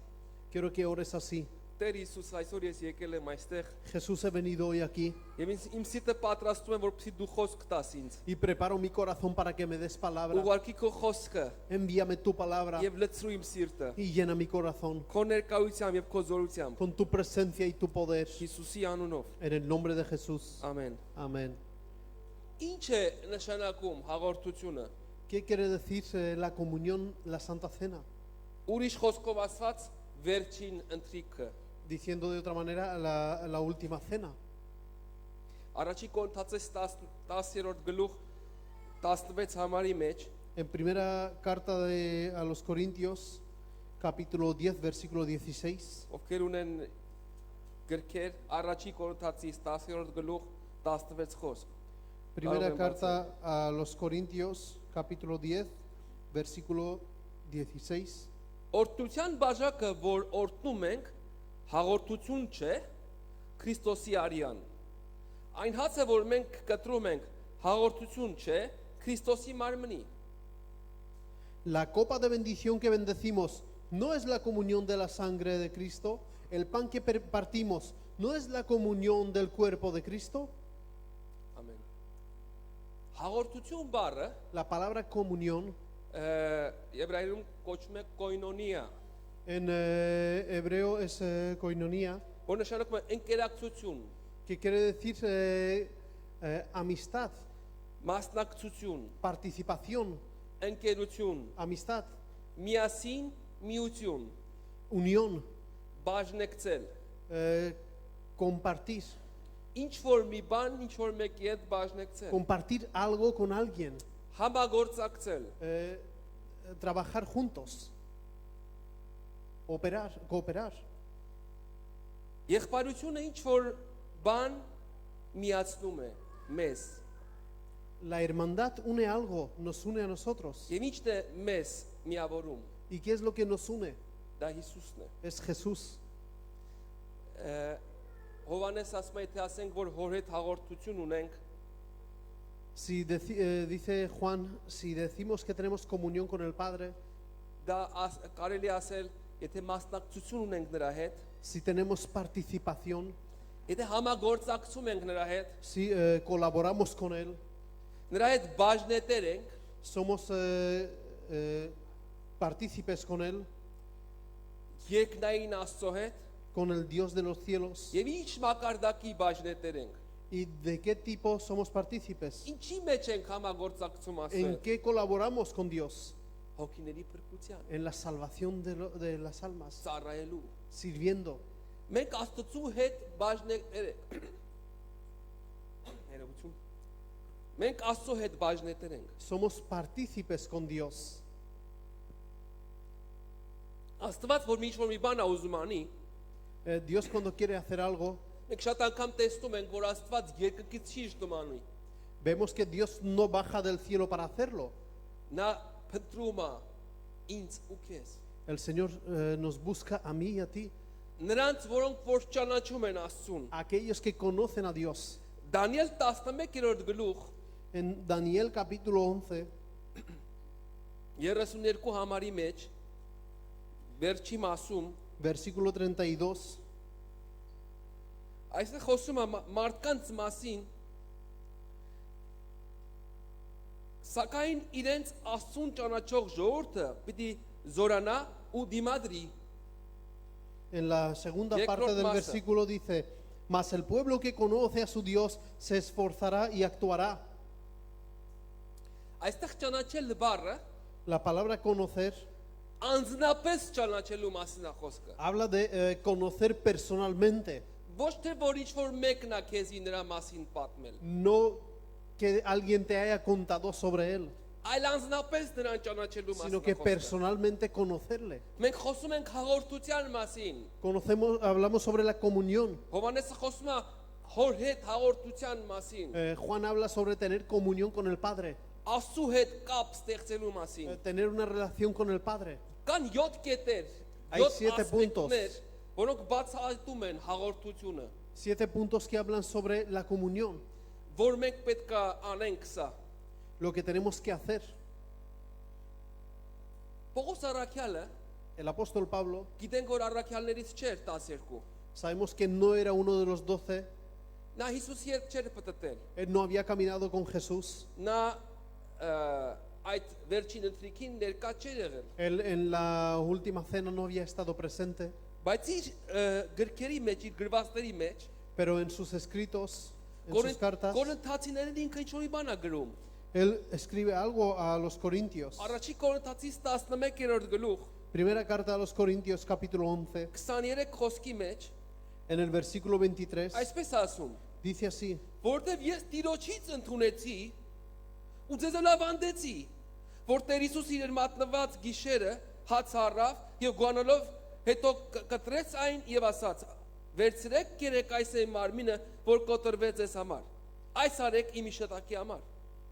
Quiero que ores así. Տեր Հիսուս, այսօր ես եկել եմ այստեղ Jesús, he venido hoy aquí եւ իմ սիրտը պատրաստում եմ, որպեսզի դու խոսք տաս ինձ։ y preparo mi corazón para que me des palabra. Ուղարկի քո խոսքը Envíame tu palabra եւ լցրու իմ սիրտը y llena mi corazón քո ներկայությամբ եւ քո զորությամբ։ con tu presencia y tu poder. Հիսուսի անունով։ En el nombre de Jesús. Ամեն։ Amén. Ինչ է նշանակում հաղորդությունը։ ¿Qué quiere decir la comunión, la Santa Cena? Ուրիշ խոսքով ասած, վերջին ընթրիքը։ Diciendo de otra manera, la última cena. Առաջի Կորինթացիս 10-րդ գլուխ 16 համարի մեջ En primera carta a los Corintios, capítulo 10, versículo 16. Ովքեր ունեն գրքեր, առաջի Կորինթացիս 10-րդ գլուխ 16 խոսք։ Primera Կարող եմ carta a los Corintios, capítulo 10, versículo 16. Օրդության բաժակը, որ օրդնում ենք, հաղորդություն չէ, Քրիստոսի արյան։ Այն հացը, որ մենք կտրում ենք, հաղորդություն չէ, Քրիստոսի մարմնի։ La copa de bendición que bendecimos no es la comunión de la sangre de Cristo. El pan que partimos no es la comunión del cuerpo de Cristo. Ամեն։ Հաղորդություն բառը La palabra comunión եբրայերում կոչվում է կոյնոնիա, en hebreo es koinonia, որ նշանակում է ընկերակցություն, que quiere decir amistad, մասնակցություն, participación, ընկերություն, amistad, միասին, միություն, unión, բաժնեկցել։ compartir, Ինչ որ մի բան, ինչ որ մեկի հետ բաժնեկցել, compartir algo con alguien, համագործակցել, trabajar juntos, cooperar. Եղբայրությունը ինչ որ բան միացնում է մեզ։ La hermandad une algo, nos une a nosotros. Եվ ինչն է մեզ միավորում։ ¿Y qué es lo que nos une? Դա Հիսուսն է։ Es Jesús. Հովանես ասում է, թե ասենք, որ հոր հետ հաղորդություն ունենք, Si dice Juan, si decimos que tenemos comunión con el Padre, դա կարելի ասել, եթե մասնակցություն ունենք նրա հետ, si tenemos participación, եթե համագործակցում ենք նրա հետ, si colaboramos con Él, նրա հետ բաժնետեր ենք, somos partícipes con Él, երկնային Աստծո հետ, con el Dios de los cielos. եւ ինչ մակարդակի բաժնետեր ենք, ¿Y de qué tipo somos partícipes? ինչի մեջ ենք համագործակցում ասել, ¿En qué colaboramos con Dios? հոգիների փրկության, En la salvación de las almas, ծառայելու։ sirviendo. Մենք Աստծո հետ բաժնետեր ենք։ Ներողություն։ Մենք Աստծո հետ բաժնետեր ենք։ Somos partícipes con Dios. Աստված որ ինչ որ մի բան ա ուզում անի, Dios cuando quiere hacer algo, մենք շատ անգամ տեսնում ենք, որ Աստված երկնքից չի իջնում անի։ vemos que Dios no baja del cielo para hacerlo. Նա փնտրում է ինձ ու քեզ։ El Señor nos busca a mí y a ti, Նրանց, որոնք որ ճանաչում են Աստծուն։ aquellos que conocen a Dios. Դանիել 11-րդ գլուխ En Daniel capítulo 11, 32 համարի մեջ վերջի մասում versículo 32, այստեղ խոսում է մարդկանց մասին, սակայն իրենց Աստծուն ճանաչող ժողովուրդը պիտի զորանա ու դիմադրի։ en la segunda Ye parte del masa. versículo dice, mas el pueblo que conoce a su Dios se esforzará y actuará. Այստեղ ճանաչել բառը La palabra conocer անձնապես ճանաչելու մասին է խոսքը։ habla de conocer personalmente, Ոչ թե որ ինչ որ մեկն է քեզի նրա մասին պատմել, no que alguien te haya contado sobre él, այլ անձնապես նրան ճանաչելու sino մասին que է խոսքը։ personalmente conocerle. Մենք խոսում ենք հաղորդության մասին։ Hablamos sobre la comunión. Հովանեսը խոսում է հոր հետ հաղորդության մասին, Juan habla sobre tener comunión con el Padre, Աստծո հետ կապ ստեղծելու մասին։ tener una relación con el Padre. Կան 7 կետեր, Hay 7 siete puntos. ասպեկտներ, որոնք բացահայտում են հաղորդությունը, 7 puntos que hablan sobre la comunión, որ մենք պետք է անենք սա։ lo que tenemos que hacer. Պողոս առաքյալը El apóstol Pablo, գիտենք որ առաքյալներից չէր 12։ sabemos que no era uno de los 12, Նա Հիսուսի հետ չէր պատտել։ él no había caminado con Jesús, Նա այդ վերջին ընթրիքին ներկա չէր եղել։ él en la última cena no había estado presente, Բայց իր գրքերի մեջ, իր գրվածների մեջ pero en sus escritos, en sus cartas, Կորինթացիներին ինքը ինչ որ բան է գրում։ él escribe algo a los Corintios. Առաջի Կորինթացիս 11-րդ գլուխ Primera carta a los Corintios, capítulo 11, 23 խոսքի մեջ en el versículo 23, այսպես ասում. dice así: Որտեվ ես Տիրոջից ընդունեցի ու ձեզ լավանդեցի, որ Տեր Հիսուս իր մատնված գիշերը հաց առավ եւ գանալով հետո կտրեց այն եւ ասաց. Վերցրեք կերեկայսե մարմինը, որ կոտրվեց ես համար։ Այս արեք իմ իշտակի համար։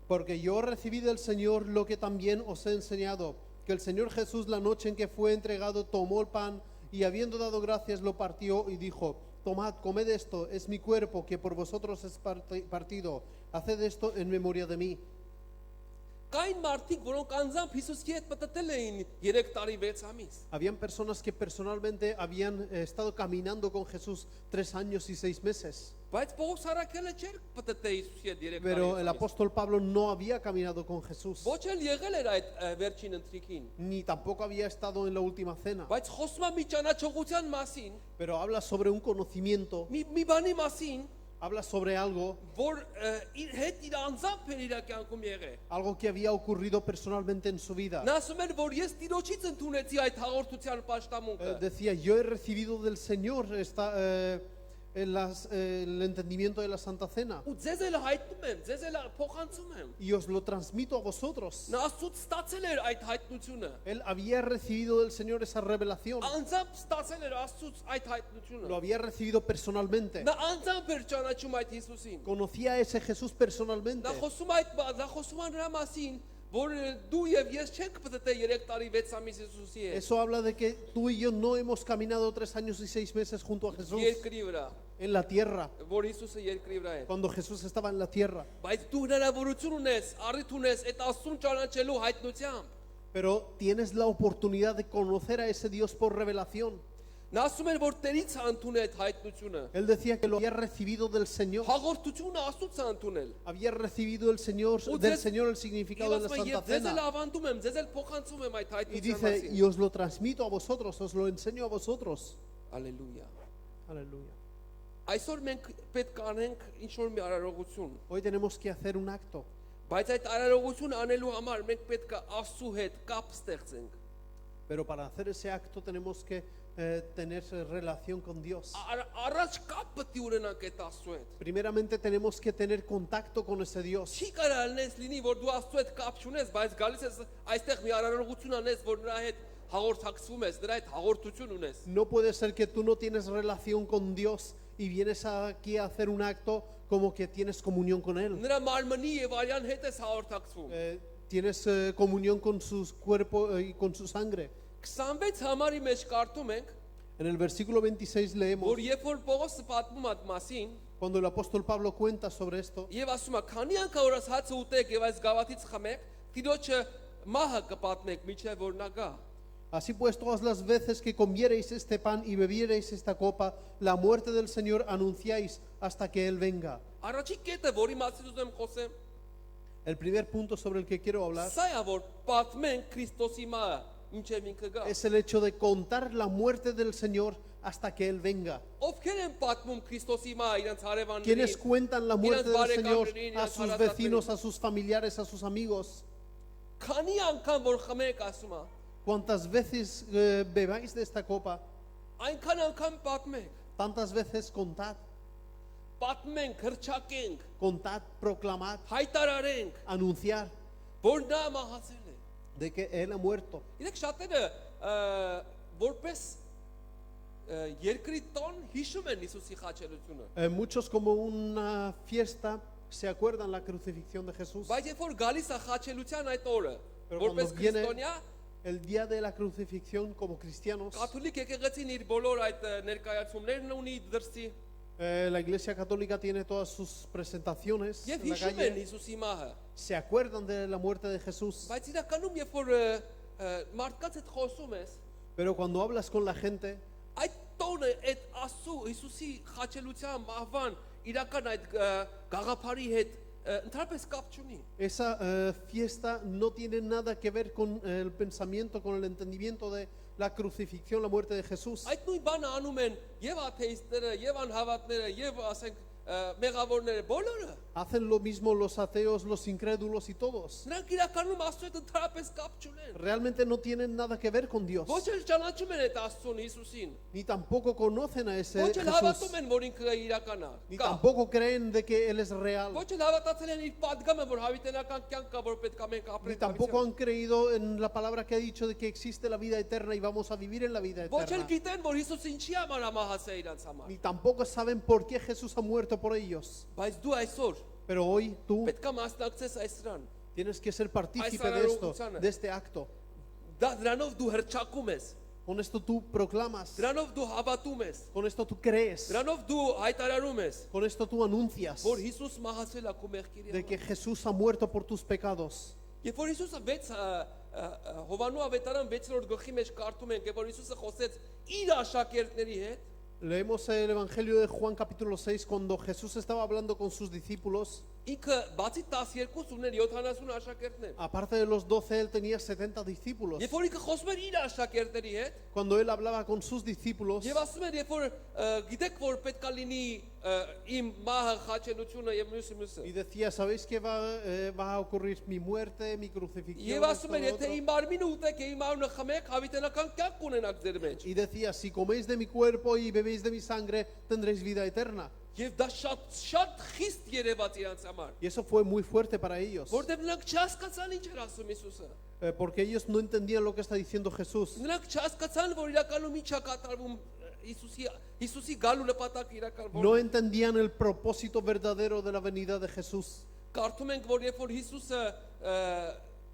Porque yo recibí del Señor lo que también os he enseñado, que el Señor Jesús la noche en que fue entregado tomó el pan y habiendo dado gracias lo partió y dijo, tomad, comed esto, es mi cuerpo que por vosotros es partido, haced esto en memoria de mí. Կային մարդիկ, որոնք անձամբ Հիսուսի հետ պատտել էին 3 տարի 6 ամիս։ Habían personas que personalmente habían estado caminando con Jesús 3 años y 6 meses. Բայց Պողոս Արաքելը չէր պատտել Հիսուսի հետ 3 Pero el տարի։ apóstol Pablo no había caminado con Jesús, Ոչ էլ եղել էր այդ վերջին ընթրիքին։ ni tampoco había estado en la última cena. Բայց խոսում է մի ճանաչողության մասին, Pero habla sobre un conocimiento, մի բանի մասին, habla sobre algo, որ իր հետ իր անձամբ էր իր կյանքում եղել։ algo que había ocurrido personalmente en su vida. Նա ասում էր, որ ես Տիրոջից ընդունեցի այդ հաղորդության պաշտամունքը։ Decía, yo he recibido del Señor el entendimiento de la Santa Cena Ու ձեզ էլ հայտնում եմ, ձեզ էլ փոխանցում եմ։ y os lo transmito a vosotros. Նա Աստծուց ստացել էր այդ հայտնությունը։ Él había recibido del Señor esa revelación, Անձամբ ստացել էր Աստծուց այդ lo հայտնությունը։ había recibido personalmente. Նա անձամբ էր ճանաչում այդ Հիսուսին։ Conocía a ese Jesús personalmente. Նա խոսում է նրա մասին, որ դու եւ ես չենք պատտել 3 տարի 6 ամիս Հիսուսի հետ։ Eso habla de que tú y yo no hemos caminado 3 años y 6 meses junto a Jesús Երկրի վրա, en la tierra, որ Հիսուսը երկրի վրա է։ cuando Jesús estaba en la tierra. Բայց դու հնարավորություն ունես, առիթ ունես այդ Աստծուն ճանաչելու հայտնությամբ։ Pero tienes la oportunidad de conocer a ese Dios por revelación. Նա ասում էր, որ Տերից է ընդունել այդ հայտնությունը։ Él decía que lo había recibido del Señor. Հաղորդությունը Աստծուց է ընդունել։ Había recibido del Señor el significado de la Santa Եվ ձեզ էլ Cena. ավանդում եմ, ձեզ էլ փոխանցում եմ այդ Y հայտնության dice, մասին։ y os lo transmito a vosotros, os lo enseño a vosotros. Ալելույա։ Aleluya. Այսօր մենք պետք է անենք ինչ-որ մի արարողություն, Hoy tenemos que hacer un acto. բայց այդ արարողությունը անելու համար մենք պետք է Աստծու հետ կապ ստեղծենք։ Pero para hacer ese acto tenemos que tener relación con Dios. Առաջ կապ պետք է ունենանք այդ Աստծու հետ։ Primeramente tenemos que tener contacto con ese Dios. Չի կարա լինի, որ դու Աստծու հետ կապ չունես, բայց գալիս ես այստեղ մի արարողություն անես, որ նրա հետ հաղորդակցվում ես, նրա հետ հաղորդություն ունես։ No puede ser que tú no tienes relación con Dios y vienes aquí a hacer un acto como que tienes comunión con Él. Նրա մարմնի եւ արյան հետ ես հաղորդակցվում։ Tienes comunión con su cuerpo y con su sangre. 26 համարի մեջ կարդում ենք, En el versículo 26 leemos, որ երբ որ Պողոսը պատմում այդ մասին, cuando el apóstol Pablo cuenta sobre esto, եւ ասում է, քանի անգամ որ հացը ուտեք եւ այս գավաթից խմեք, Տիրոջը մահը կպատմեք, միջև որ նա գա։ así pues todas las veces que comiereis este pan y bebiereis esta copa, la muerte del Señor anunciáis hasta que Él venga. Առաջի կետը, որի մասին ուզում եմ խոսեմ, El primer punto sobre el que quiero hablar սա է, որ պատմենք Քրիստոսի մահը, ինչև ինքը գա։ es el hecho de contar la muerte del Señor hasta que Él venga. Ովքեր են պատմում Քրիստոսի մահը իրենց Quienes հարևաններին, cuentan la muerte del Señor բարեկամներին, a իրենց sus հարազատներին։ vecinos, a sus familiares, a sus amigos. Քանի անգամ որ խմեք, ասում է, Cuantas veces bebáis de esta copa, այնքան անգամ պատմեք, tantas veces contad, պատմենք, հրճակենք, contad, proclamad, հայտարարենք, anunciar որ նա մահացել է։ de que Él ha muerto. Իրեք շատերը որպես երկրի տոն հիշում են Հիսուսի խաչելությունը։ Muchos como una fiesta se acuerdan la crucifixión de Jesús. Բայց երբ որ գալիս է խաչելության այդ օրը, Pero որպես cuando viene քրիստոնյա, el día de la crucifixión como cristianos, կաթոլիկ եկեղեցին իր բոլոր այդ ներկայացումներն ունի դրսի la Iglesia Católica tiene todas sus presentaciones եւ en la հիշում են calle, Հիսուսի մահը։ se acuerdan de la muerte de Jesús. Բայց իրականում երբ որ մարդկանց հետ խոսում ես, Pero cuando hablas con la gente, այդ տոնը այդ Աստծո Հիսուսի խաչելության մահվան իրական այդ գաղափարի հետ ընդհանրապես կապ չունի։ esa fiesta no tiene nada que ver con el pensamiento, con el entendimiento de la crucifixión, la muerte de Jesús. Այդ նույն բանը անում են եւ աթեիստները, եւ անհավատները, եւ ասենք մեղավորները բոլորը։ Hacen lo mismo los ateos, los incrédulos y todos. Նրանք իրականում Աստծո հետ ընդհանրապես կապ չունեն։ Realmente no tienen nada que ver con Dios. Ոչ էլ ճանաչում են այդ Աստծուն Հիսուսին։ Ni tampoco conocen a ese Ոչ էլ Jesús. հավատում են, որ ինքը իրական է։ Ni Կա։ tampoco creen de que Él es real. Ոչ էլ հավատացել են իր падգամը, որ հավիտենական կյանք կա, որ պետք է մենք Ni ապրենք։ tampoco han creído en la palabra que ha dicho de que existe la vida eterna y vamos a vivir en la vida Ոչ էլ eterna. գիտեն, որ Հիսուս ինչի համար է մահացել իրանց համար։ Ni tampoco saben por qué Jesús ha muerto por ellos. Բայց դու այսօր Pero hoy tú պետք է մասնակցես այս դրան։ tienes que ser partícipe de esto, de este acto. Դրանով դու հրճակում ես, Con esto tú proclamas, դրանով դու հավատում ես, con esto tú crees, դրանով դու հայտարարում ես, con esto tú anuncias որ Հիսուս մահացել է քո մեղքերի de que համար։ Jesús ha muerto por tus pecados. Երբ որ Հիսուսը Հովանու ավետարան 6-րդ գլխի մեջ կարդում ենք, երբ որ Հիսուսը խոսեց իր աշակերտների հետ, Leemos el Evangelio de Juan capítulo 6 cuando Jesús estaba hablando con sus discípulos. ինքը բացի 12 ուներ 70 աշակերտներ։ Aparte de los 12, él tenía 70 discípulos. Երբ որ ինքը խոսում էր իր աշակերտների հետ, Cuando él hablaba con sus discípulos, եւ ասում էր, երբ որ գիտեք որ պետքա լինի իմ մահը խաչելությունը եւ մյուսը։ y decía, ¿sabéis que va a ocurrir mi muerte, mi crucifixión? Եվ esto, ասում էր, lo եթե otro"? իմ մարմինը ուտեք եւ իմ անունը խմեք, հավիտենական կյանք կունենաք ձեր մեջ։ Y decía, si coméis de mi cuerpo y bebéis de mi sangre, tendréis vida eterna. Եվ դա շատ խիստ երևաց իրանց համար։ Y eso fue muy fuerte para ellos, Որտեղ նրանք չհասկացան ինչ էր ասում Հիսուսը։ porque ellos no entendían lo que está diciendo Jesús. Նրանք չհասկացան, որ իրականում ինչ է կատարվում Հիսուսի գալու նպատակը իրական No որ entendían el propósito verdadero de la venida de Jesús. կարդում ենք, որ երբ որ Հիսուսը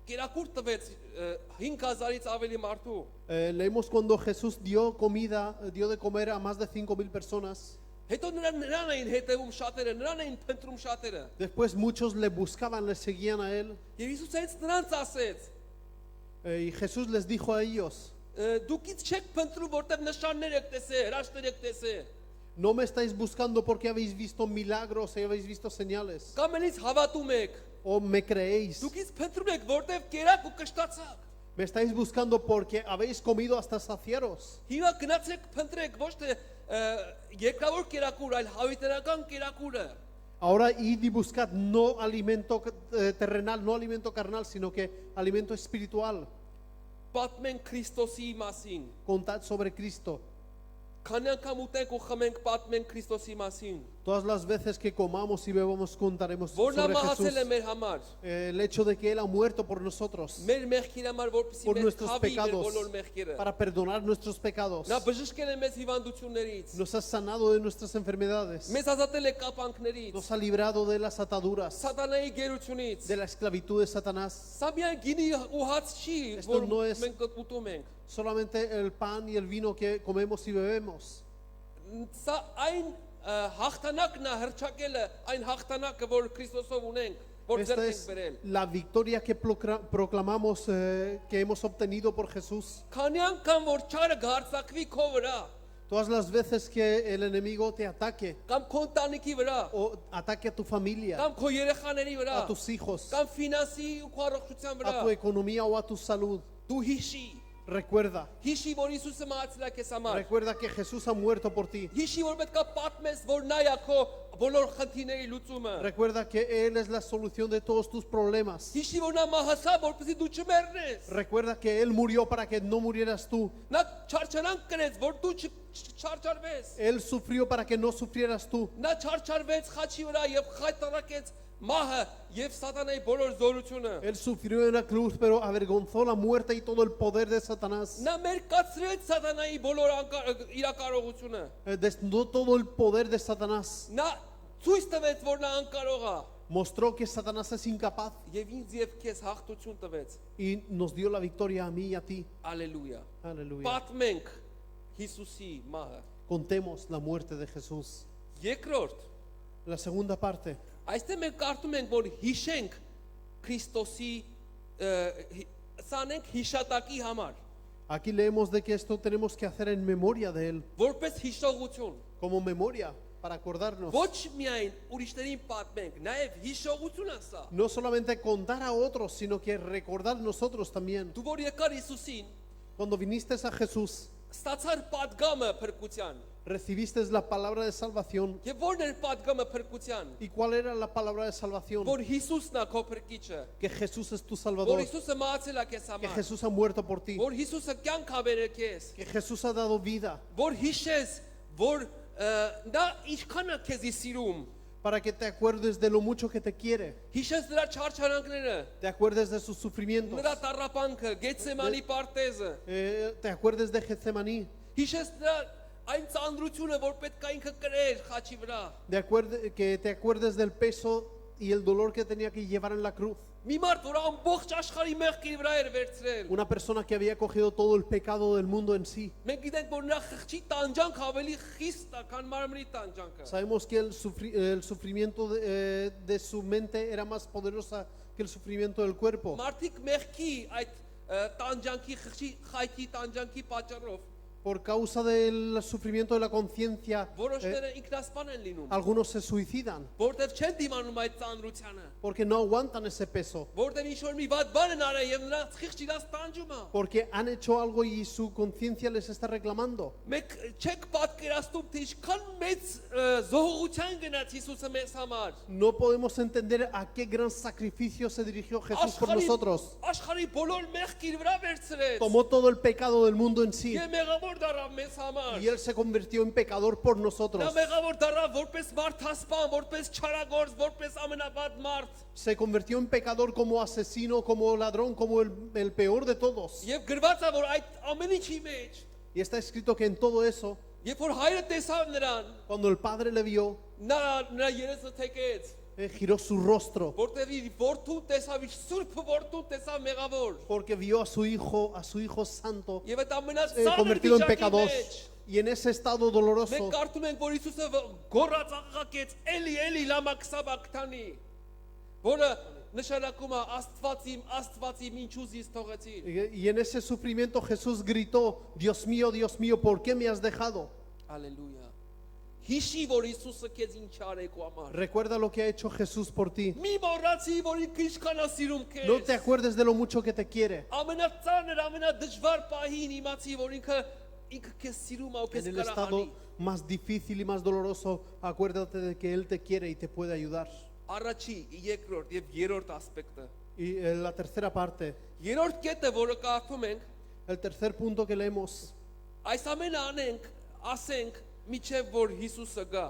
կերակուրտ տվեց 5000-ից ավելի մարդու, Leemos cuando Jesús dio comida, dio de comer a más de 5,000 personas. հետո նրան էին հետևում շատերը, նրան էին փնտրում շատերը։ Después muchos le buscaban, le seguían a él. Եվ Հիսուսը հենց նրանց ասեց. Y Jesús les dijo a ellos, Դուք ինձ չեք փնտրում, որտեղ նշաններ եք տեսել, հրաշքներ եք տեսել։ no me estáis buscando porque habéis visto milagros y habéis visto señales. Կամ ինձ հավատում եք։ O me creéis. Դուք ինձ փնտրում եք, որտեղ կերակ ու կշտացաք։ Me estáis buscando porque habéis comido hasta saciaros. Հիմա գնացեք փնտրեք ոչ թե երկրավոր կերակուր, այլ հավիտենական կերակուրը։ Ahora id y buscad no alimento terrenal, no alimento carnal, sino que alimento espiritual. Պատմեն Քրիստոսի մասին։ Contad sobre Cristo. Քանի անգամ ուտենք ու խմենք պատմենք Քրիստոսի մասին։ Todas las veces que comamos y bebamos contaremos Որ նա sobre մահացել է Jesús. մեր համար։ El hecho de que Él ha muerto por nosotros, Մեր մեղքերի համար, որպեսզի por մեր nuestros խավի մեր pecados, բոլոր մեղքերը։ para perdonar nuestros pecados. Նա բժշկել է մեզ հիվանդություններից։ Nos ha sanado de nuestras enfermedades. Մեզ ազատել է կապանքներից, Nos ha librado de las ataduras, սատանայի գերությունից։ de la esclavitud de Satanás. Սա միայն գինի ու հաց չի, Esto որ no es- մենք ուտում ենք։ Solamente el pan y el vino que comemos y bebemos. Սա այն հաղթանակն է հրճակելը, այն հաղթանակը, որ Քրիստոսով ունենք, որ Esta ձեռք ենք es բերել։ la victoria que proclamamos, que hemos obtenido por Jesús. Քանի անգամ որ չարը գարցակվի քո վրա, Todas las veces que el enemigo te ataque կամ քո ընտանիքի վրա, o ataque a tu familia, կամ քո երեխաների վրա, a tus hijos, կամ ֆինանսի ու քո առողջության վրա, a tu economía o a tu salud, դու հիշի, recuerda, հիշի, որ Հիսուսը մահացել է քեզ համար։ recuerda que Jesús ha muerto por ti. Հիշի, որ պետք է պատմես, որ նա է քո բոլոր խնդիրների լուծումը։ Recuerda que Él es la solución de todos tus problemas. Հիշի, որ նա մահացավ, որպեսզի դու չմեռնես։ Recuerda que Él murió para que no murieras tú. Նա չարչարանք կրեց, որ դու չարչարվես։ Él sufrió para que no sufrieras tú. Նա չարչարվեց խաչի վրա եւ խայտարակեց մահը եւ սատանայի բոլոր զորությունը։ Él sufrió en la cruz, pero avergonzó la muerte y todo el poder de Satanás. Նա մերկացրեց սատանայի բոլոր իրակարողությունը։ Desnudó todo el poder de Satanás. Նա ցույց տվեց, որ նա անկարող է Mostró que Satanás es incapaz եւ ինձ եւ քեզ հաղթություն տվեց։ y nos dio la victoria a mí y a ti. Ալելույա։ Aleluya. Պատմենք Հիսուսի մահը։ Contemos la muerte de Jesús. Երկրորդ, La segunda parte. այստեղ մենք կարդում ենք, որ հիշենք Քրիստոսի սանենք հիշատակի համար, Aquí leemos de que esto tenemos que hacer en memoria de Él, որպես հիշողություն։ como memoria, para acordarnos. Ոչ միայն ուրիշներին պատմենք, նաև հիշողություն է սա։ No solamente contar a otros, sino que recordar nosotros también. Դու որ եկար Հիսուսին, Cuando viniste a Jesús, ստացար պատգամը փրկության։ recibiste la palabra de salvación. Եվ ո՞րն էր պատգամը փրկության։ ¿Y cuál era la palabra de salvación? Որ Հիսուսն է քո փրկիչը։ Que Jesús es tu Որ Salvador, Հիսուսը մահացել է քեզ que համար։ Jesús ha muerto por ti, Որ Հիսուսը կյանք ա բերել քեզ։ que Jesús ha dado vida, Որ հիշես, որ նա ինչքան է քեզի սիրում։ para que te acuerdes de lo mucho que te quiere, Հիշես նրա չարչարանքները, te acuerdes de sus sufrimientos, նրա տառապանքը, Գեթսեմանի պարտեզը։ te acuerdes de Getsemaní, Հիշես նրա այն ծանրությունը, որ պետք է ինքը կրեր խաչի վրա։ que te acuerdes del peso y el dolor que tenía que llevar en la cruz. Մի մարդ, որ ամբողջ աշխարհի մեղքի վրա էր վերցրել։ Una persona que había cogido todo el pecado del mundo en sí. Մենք գիտենք, որ նրա խղճի տանջանքը ավելի խիստ է, քան մարմնի տանջանքը։ Sabemos que el sufrimiento de su mente era más poderosa que el sufrimiento del cuerpo. Մարդիկ մեղքի այդ տանջանքի խղճի խայթի տանջանքի պատճառով Por causa del sufrimiento de la conciencia, որոշները ինքնասպան են լինում, algunos se suicidan որտեղ չեն դիմանում այդ ծանրությանը, porque no aguantan ese peso, որտեղ ինչ որ մի վատ բան են արել եւ նրանց խիղճ իրաց տանջում է։ porque han hecho algo y su conciencia les está reclamando. Մենք չեք պատկերացնում, թե ինչքան մեծ զոհողության գնաց Հիսուսը մեզ համար։ No podemos entender a qué gran sacrificio se dirigió Jesús por nosotros. Աշխարհի բոլոր մեղքի վրա վերցրեց։ Tomó todo el pecado del mundo en sí Եվ մեղավոր դառավ մեզ համար։ y Él se convirtió en pecador por nosotros. Նա մեղավոր դառավ որպես մարդասպան, որպես չարագործ, որպես ամենավատ մարդ։ Se convirtió en pecador como asesino, como ladrón, como el peor de todos. Եվ գրված է, որ այդ ամեն ինչի մեջ, Y está escrito que en todo eso, երբ որ հայրը տեսավ նրան, cuando el Padre le vio, նրա երեսը թեքեց, giró su rostro, որտեղ իր որդուն տեսավ, իր սուրբ որդուն տեսավ մեղավոր։ porque vio a su hijo santo, Եվ այդ ամենածանր convertido en վիճակի pecador. մեջ Y en ese estado doloroso, մենք կարդում ենք, որ Հիսուսը գոռաց աղաղակեց. Էլի, էլի, լամա քսաբակտանի, որը նշանակում է Աստված իմ ինչ ուզիս թողեցիր։ y en ese sufrimiento Jesús gritó, Dios mío, ¿por qué me has dejado? Հալելույա։ Հիշի, որ Հիսուսը քեզ ինչ արել քո համար։ Recuerda lo que ha hecho Jesús por ti. Մի մոռացի, որ ինքը ինչքան է սիրում No te քեզ։ acuerdes de lo mucho que te quiere. Ամենածանր, ամենադժվար պահին իմացի, որ ինքը քեզ սիրում է ու En քեզ el կարա estado անի։ más difícil y más doloroso, acuérdate de que Él te quiere y te puede ayudar. Առաջի, երկրորդ եւ երրորդ ասպեկտը։ Y la tercera parte, Երրորդ կետը, որը կարդում ենք, el tercer punto que leemos, այս ամենը անենք, ասենք, միջև որ Հիսուսը գա։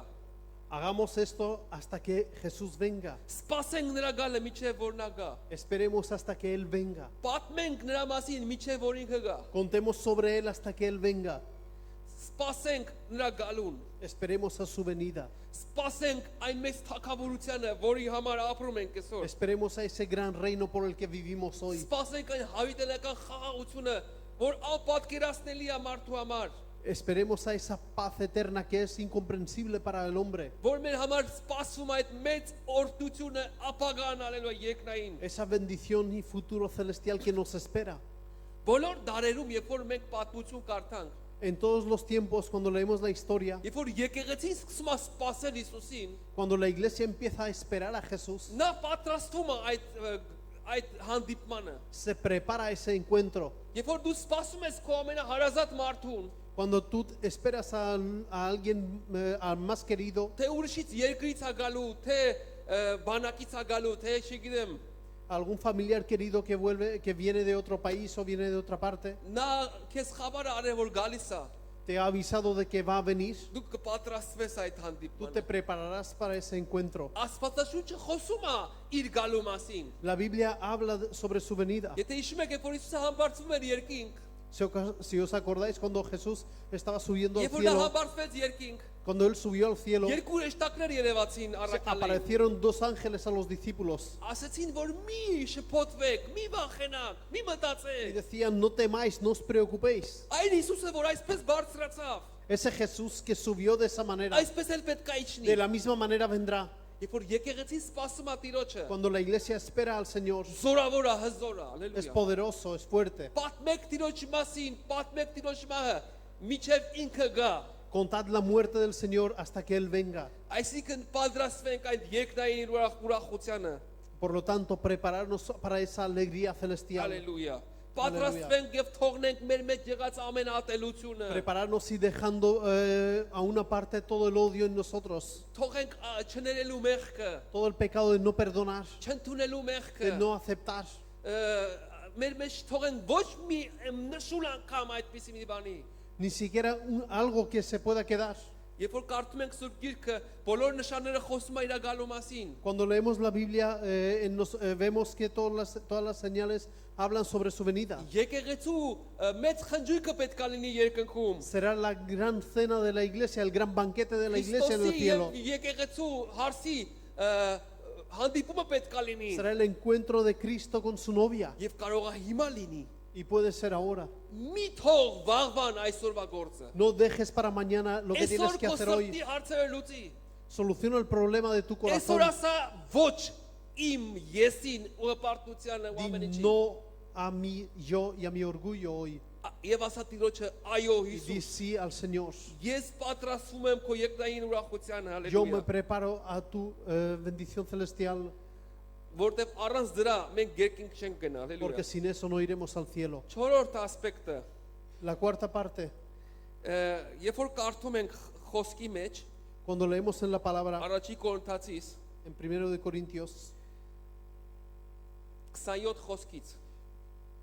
hagamos esto hasta que Jesús venga. Սպասենք նրա գալը միջև որ նա գա։ Esperemos hasta que Él venga. Պատմենք նրա մասին միջև որ ինքը գա։ Contemos sobre Él hasta que Él venga. Սպասենք նրա գալուն։ Esperemos a su venida. Սպասենք այն մեծ թագավորությանը, որի համար ապրում ենք այսօր։ Esperemos a ese gran reino por el que vivimos hoy. Սպասենք այն հավիտենական խաղաղությունը, որ անպատկերացնելի է մարդու համար։ Esperemos a esa paz eterna que es incomprensible para el hombre. Որ մեր համար սպասում այդ մեծ օրհնությունը ապագան ալելու երկնային։ Esa bendición y futuro celestial que nos espera. Բոլոր դարերում, երբ որ մենք պատմություն կարդանք, En todos los tiempos, cuando leemos la historia, երբ որ եկեղեցին սկսում է սպասել Հիսուսին, cuando la iglesia empieza a esperar a Jesús, նա պատրաստվում է այդ հանդիպմանը։ se prepara ese encuentro. Երբ որ դու սպասում ես քո ամենահարազատ մարդուն, Cuando tú esperas a alguien al más querido, թե ուրիշից երկրից է գալու, թե բանակից է գալու, թե չգիտեմ, algún familiar querido que viene de otro país o viene de otra parte, նա քեզ խաբար արել որ գալիս է, te ha avisado de que va a venir, դու կպատրաստվես այդ tú te հանդիպմանը։ prepararás para ese encuentro. Աստվածաշունչը խոսում է իր գալու մասին։ La Biblia habla sobre su venida. Եթե հիշում եք, երբ որ Հիսուսը համբարձվում էր երկինք, Si os acordáis, cuando Jesús estaba subiendo al երբ որ նա cielo, համբարձվեց երկինք, cuando Él subió al cielo, երկու էշտակներ երևացին առաքյալներին։ aparecieron dos ángeles a los discípulos Ասացին, որ մի շփոթվեք, մի վախենաք, մի y մտածեք։ decían, no temáis, no os preocupéis. Այն Հիսուսը, որ այսպես բարձրացավ, Ese Jesús que subió de esa manera, այսպես էլ պետք է իջնի։ de la misma manera vendrá. Երբ որ եկեղեցին սպասում է Տիրոջը, Cuando la iglesia espera al Señor, զորավոր է, հզոր է, es հալելույա։ poderoso, es fuerte. Պատմեք Տիրոջ մասին, պատմեք Տիրոջ մահը, միջև ինքը գա։ Contad la muerte del Señor hasta que Él venga. Այսինքն պատրաստվենք այդ երկնային ուրախությանը։ Por lo tanto, prepararnos para esa alegría celestial. Հալելույա։ Պատրաստվենք եւ թողնենք մեր մեջ եղած ամեն ատելությունը։ Prepararnos y dejando a una parte todo el odio en nosotros, Թողենք չներելու մեղքը, todo el pecado de no perdonar, չընդունելու de մեղքը։ no aceptar. Մեր մեջ թողենք ոչ մի նշულ անգամ այդպիսի մի բանի։ Ni siquiera algo que se pueda quedar. Երբ որ կարդում ենք Սուրբ Գիրքը, բոլոր նշանները խոսում է իր գալու մասին։ Cuando leemos la Biblia, vemos que todas las señales hablan sobre su venida. Եկեղեցու մեծ խնջույքը պետք է լինի երկնքում։ Será la gran cena de la iglesia, el gran banquete de la iglesia en el cielo. Եկեղեցու հարսի հանդիպումը պետք է լինի։ Será el encuentro de Cristo con su novia. Եվ կարող է հիմա լինի։ Y puede ser ahora. Մի թող վաղվան այսօրվա գործը։ No dejes para mañana lo que tienes Այսօր que քո hacer hoy. սրտի հարցերը լուծի։ Soluciona el problema de tu corazón. Այսօր ասա ոչ իմ եսին ու հպարտությանը ու ամեն Di ինչին։ no a mi yo y a mi orgullo hoy. Եվ ասա Տիրոջը այո Y di Հիսուս։ sí al Señor. Ես պատրաստվում եմ քո երկրային ուրախությանը, Yo me հալելույա։ preparo a tu bendición celestial, Որտեվ առանց դրա մենք երկինք չենք գնա, porque հալելույա։ sin eso no iremos al cielo. Չորրորդ ասպեկտը, La cuarta parte, երբ որ կարդում ենք խոսքի մեջ, cuando leemos en la palabra առաջի Կորինթացիս en 1 de Corintios, 27 խոսքից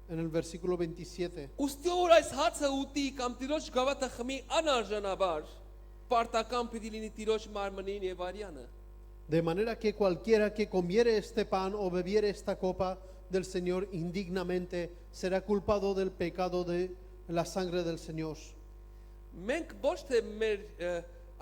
en el versículo 27, Ուստի որ այս հացը ուտի կամ Տիրոջ գավաթը խմի անարժանաբար, պարտական պիտի լինի Տիրոջ մարմնին եւ արյանը։ de manera que cualquiera que comiere este pan o bebiere esta copa del Señor indignamente será culpado del pecado de la sangre del Señor. Մենք ոչ թե մեր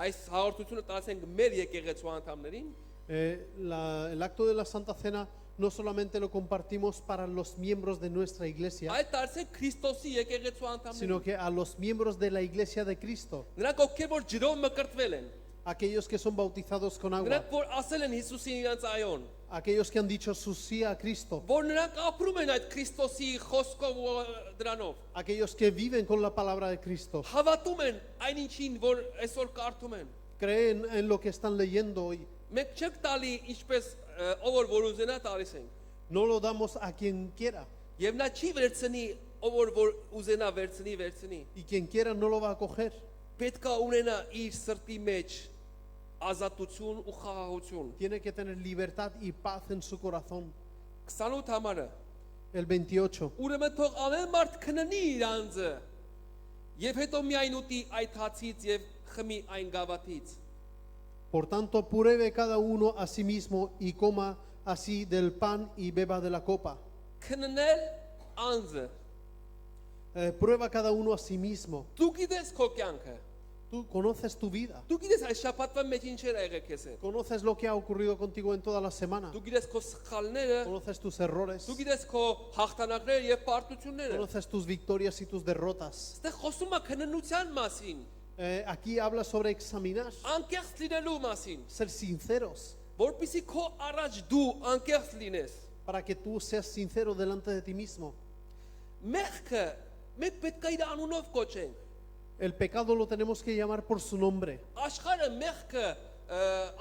այս հաղորդությունը տալիս ենք մեր եկեղեցու անդամներին, El acto de la Santa Cena no solamente lo compartimos para los miembros de nuestra iglesia, այլ տալիս ենք Քրիստոսի եկեղեցու անդամներին։ sino que a los miembros de la iglesia de Cristo, Նրանք ովքեր որ ջրով մկրտվել են, aquellos que son bautizados con agua, նրանք որ ասել են Հիսուսին իրենց այոն, aquellos que han dicho su sí a Cristo, որ նրանք ապրում են այդ Քրիստոսի խոսքով ու դրանով, aquellos que viven con la palabra de Cristo, հավատում են այն ինչին որ այսօր կարդում են։ creen en lo que están leyendo hoy. Մենք չենք տալի ինչպես ով որ ուզենա տալիս ենք։ No lo damos a quien quiera, Եվ նա չի վերցնի ով որ ուզենա վերցնի։ y quien quiera no lo va a coger. Պետք է ունենա իր սրտի մեջ ազատություն ու խաղաղություն։ Tiene que tener libertad y paz en su corazón. 28 համարը El 28. Ուրեմն թող ամեն մարդ քննի իր անձը եւ հետո միայն ուտի այդ հացից եւ խմի այն գավաթից։ Por tanto, pruebe cada uno a sí mismo y coma así del pan y beba de la copa. Քննել անձը։ Prueba cada uno a sí mismo. Դու գիտես քո կյանքը։ Tú conoces tu vida. Դու գիտես այս շաբաթվա մեջ ինչեր ա եղել քեզ հետ։ Conoces lo que ha ocurrido contigo en toda la semana. Դու գիտես քո սխալները, Conoces tus errores. դու գիտես քո հաղթանակները եւ պարտությունները։ Conoces tus victorias y tus derrotas. Ստե խոսում է քննության մասին, Aquí habla sobre examinar, անկեղծ լինելու մասին, ser sinceros, որpիսի քո առաջ դու անկեղծ լինես։ para que tú seas sincero delante de ti mismo. Մեղքը մենք պետք է իր անունով կոչենք։ El pecado lo tenemos que llamar por su nombre. Աշխարհը մեղքը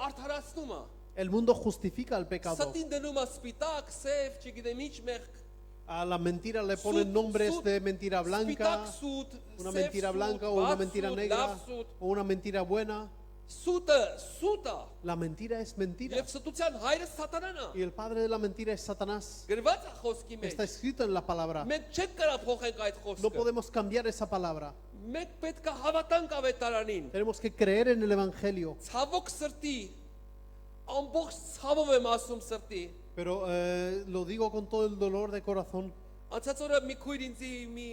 արդարացնում է։ El mundo justifica el pecado. Ստին դնում է սպիտակ, սև, չգիտեմ ինչ մեղք։ A la mentira le ponen nombres de mentira blanca, Սպիտակ սուտ, una սև mentira սուտ, blanca o una վատ mentira սուտ, negra լավ սուտ։ o una mentira buena. Սուտը սուտ է։ La mentira es mentira Եվ ստության հայրը սատանան է։ y el padre de la mentira es Satanás. Գրված է խոսքի մեջ։ Está escrito en la palabra. Մենք չենք կարող փոխենք այդ No խոսքը։ podemos cambiar esa palabra. Մենք պետք է հավատանք ավետարանին։ Tenemos que creer en el Evangelio. Ցավոք սրտի, ամբողջ ցավով եմ ասում սրտի։ Pero lo digo con todo el dolor de corazón. Անցած օրը մի քույր ինձի մի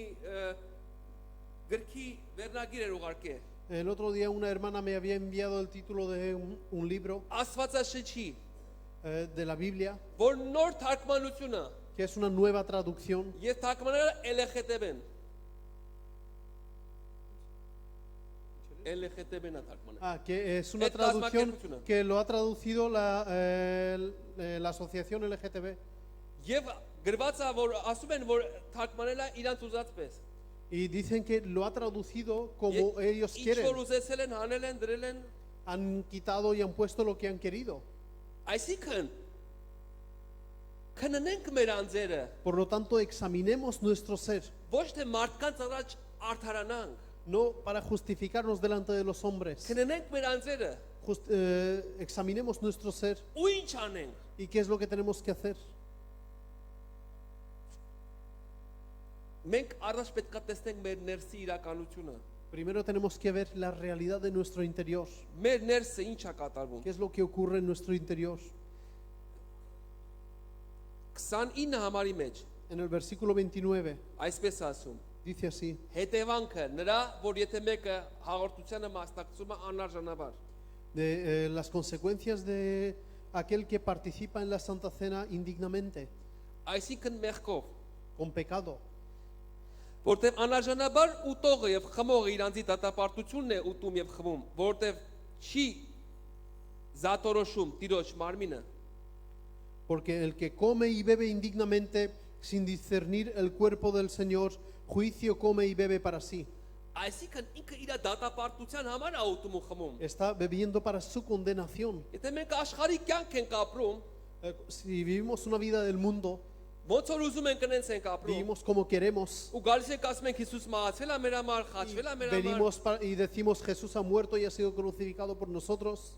գրքի վերնագիր էր ուղարկել։ El otro día una hermana me había enviado el título de un libro Աստվածաշնչի, de la Biblia, որ նոր թարգմանություն է, que es una nueva traducción. եւ թարգմանել LGTB-ն։ LGTB-ն է թարգմանել։ Que es una Et traducción kazmakirkutuna. que lo ha traducido la asociación LGTB. Եվ գրված է որ ասում են որ թարգմանել է իրանց ուզած պես։ Y dicen que lo ha traducido como ellos Ինչ quieren. որ ուզեցել են, հանել են, դրել են, Han quitado y han puesto lo que han querido. այսինքն քննենք մեր անձերը, Por lo tanto, examinemos nuestro ser, ոչ թե մարդկանց առաջ արդարանանք, no para justificarnos delante de los hombres. քննենք մեր անձերը, Examinemos nuestro ser ու ինչ անենք։ y qué es lo que tenemos que hacer. Մենք առաջ պետք է տեսնենք մեր ներսի իրականությունը։ Primero tenemos que ver la realidad de nuestro interior. Մեր ներսը ինչ է կատարվում։ ¿Qué es lo que ocurre en nuestro interior? 29 համարի մեջ En el versículo 29 այսպես ասում. dice así: Հետևանքը նրա, որ եթե մեկը հաղորդությանը մասնակցում է անարժանաբար։ de las consecuencias de aquel que participa en la Santa Cena indignamente, Այսինքն մեղքով, con pecado, որտեղ անարժանաբար ուտողը եւ խմողը իրանցի դատապարտությունն է ուտում եւ խմում, որտեղ չի զատորոշում Տիրոջ մարմինը։ porque el que come y bebe indignamente sin discernir el cuerpo del Señor, juicio come y bebe para sí. Այսինքն ինքը իր դատապարտության համար է ուտում ու խմում։ Está bebiendo para su condenación. Եթե մենք աշխարհի կյանք ենք ապրում, Si vivimos una vida del mundo, ոնց որ ուզում ենք կնենց ենք ապրում։ vivimos como queremos, Ու գալիս ենք ասում ենք Հիսուս մահացել է մեր համար, խաչվել է մեր համար։ venimos y decimos Jesús ha muerto y ha sido crucificado por nosotros.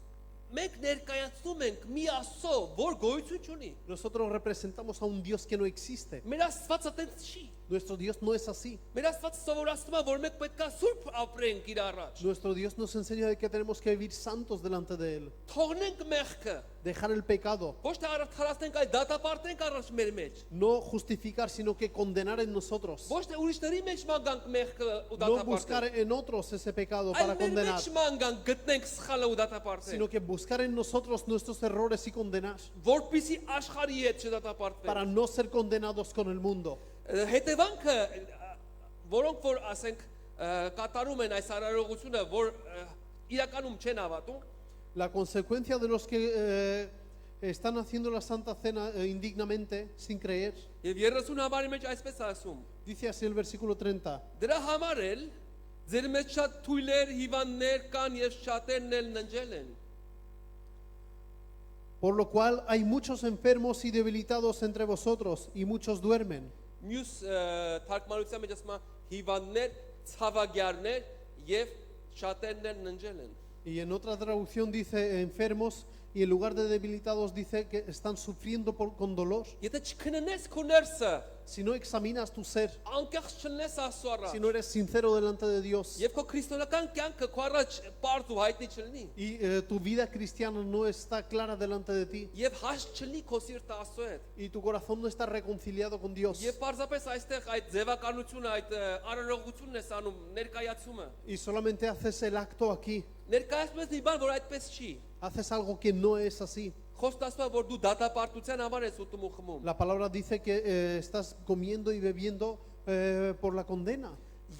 Մենք ներկայացնում ենք մի Աստծո, որ գոյություն չունի։ Nosotros representamos a un Dios que no existe. Մեր Աստվածը տենց չի։ Nuestro Dios no es así. Մեր Աստվածը սովորացնում է, որ մենք պետք է սուրբ ապրենք իր առաջ։ Nuestro Dios nos enseña de que tenemos que vivir santos delante de Él. Թողնենք մեղքը, Dejar el pecado. ոչ թե արդարացնենք, այլ դատապարտենք առաջ մեր մեջ։ No justificar, sino que condenar en nosotros. Ոչ թե ուրիշների մեջ մանգանք մեղքը ու No buscar դատապարտենք, en otros ese pecado այլ para մեր condenar, մեջ մանգանք գտնենք սխալը ու դատապարտենք, sino que buscar en nosotros nuestros errores y condenar, որպեսզի աշխարհի հետ չդատապարտվենք։ para no ser condenados con el mundo. Հետևանքը, որոնք որ ասենք կատարում են այս արարողությունը, որ իրականում չեն հավատում, La consecuencia de los que están haciendo la Santa Cena indignamente, sin creer, եւ 30 համարի մեջ այսպես ասում. dice así el versículo 30. Դրա համար էլ ձեր մեջ շատ թույլեր, հիվանդներ կան եւ շատերն էլ ննջել են։ Por lo cual hay muchos enfermos y debilitados entre vosotros, y muchos duermen. Մյուս թարգմանության մեջ ասում է հիվանդներ, ցավագյարներ եւ շատերն էլ ննջել են։ Y en otra traducción dice enfermos, y en lugar de debilitados dice que están sufriendo con dolor. Եթե չքննես քո ներսը, Si no examinas tu ser, անկեղծ չլնես Աստծո առաջ, si no eres sincero delante de Dios, եւ քո քրիստոնեական կյանքը քո առաջ པարզ ու հայտնի չլինի, y tu vida cristiana no está clara delante de ti, եւ հաշտ չլինի քո սիրտը Աստծո հետ, y tu corazón no está reconciliado con Dios, եւ պարզապես այստեղ այդ ձևականությունը, այդ արարողությունն է անում, ներկայացումը։ y solamente haces el acto aquí, Ներկայացնում ես մի բան, որ այդպես չի։ haces algo que no es así. Խոսքը ասում է, որ դու դատապարտության համար ես ուտում ու խմում։ La palabra dice que estás comiendo y bebiendo por la condena.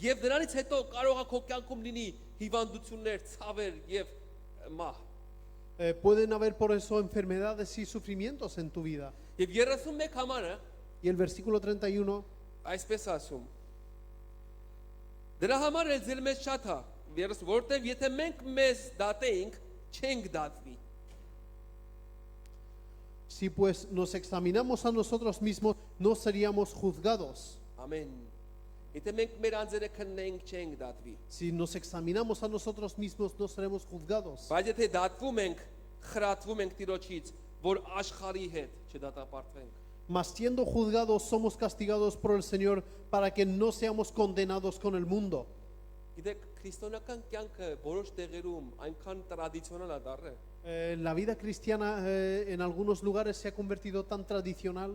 Եվ դրանից հետո կարող է քո կյանքում լինի հիվանդություններ, ցավեր եւ մահ։ Pueden haber por eso enfermedades y sufrimientos en tu vida. Եվ 31 համարը Y el versículo 31 այսպես ասում. Դրա համար էլ ձեր մեջ շատ է, որտեղ եթե մենք մեզ դատեինք, չենք դատվի։ Si pues nos examinamos a nosotros mismos, no seríamos juzgados. Ամեն։ Եթե մենք մեր անձերը քննենք, չենք դատվի։ Si nos examinamos a nosotros mismos, no seremos juzgados. Բայց եթե դատվում ենք, խրատվում ենք Տիրոջից, որ աշխարհի հետ չդատապարտվենք։ Mas siendo juzgados, somos castigados por el Señor para que no seamos condenados con el mundo. Գիտեք, քրիստոնեական կյանքը որոշ տեղերում այնքան տրադիցիոնալ է դառել, La vida cristiana en algunos lugares se ha convertido tan tradicional.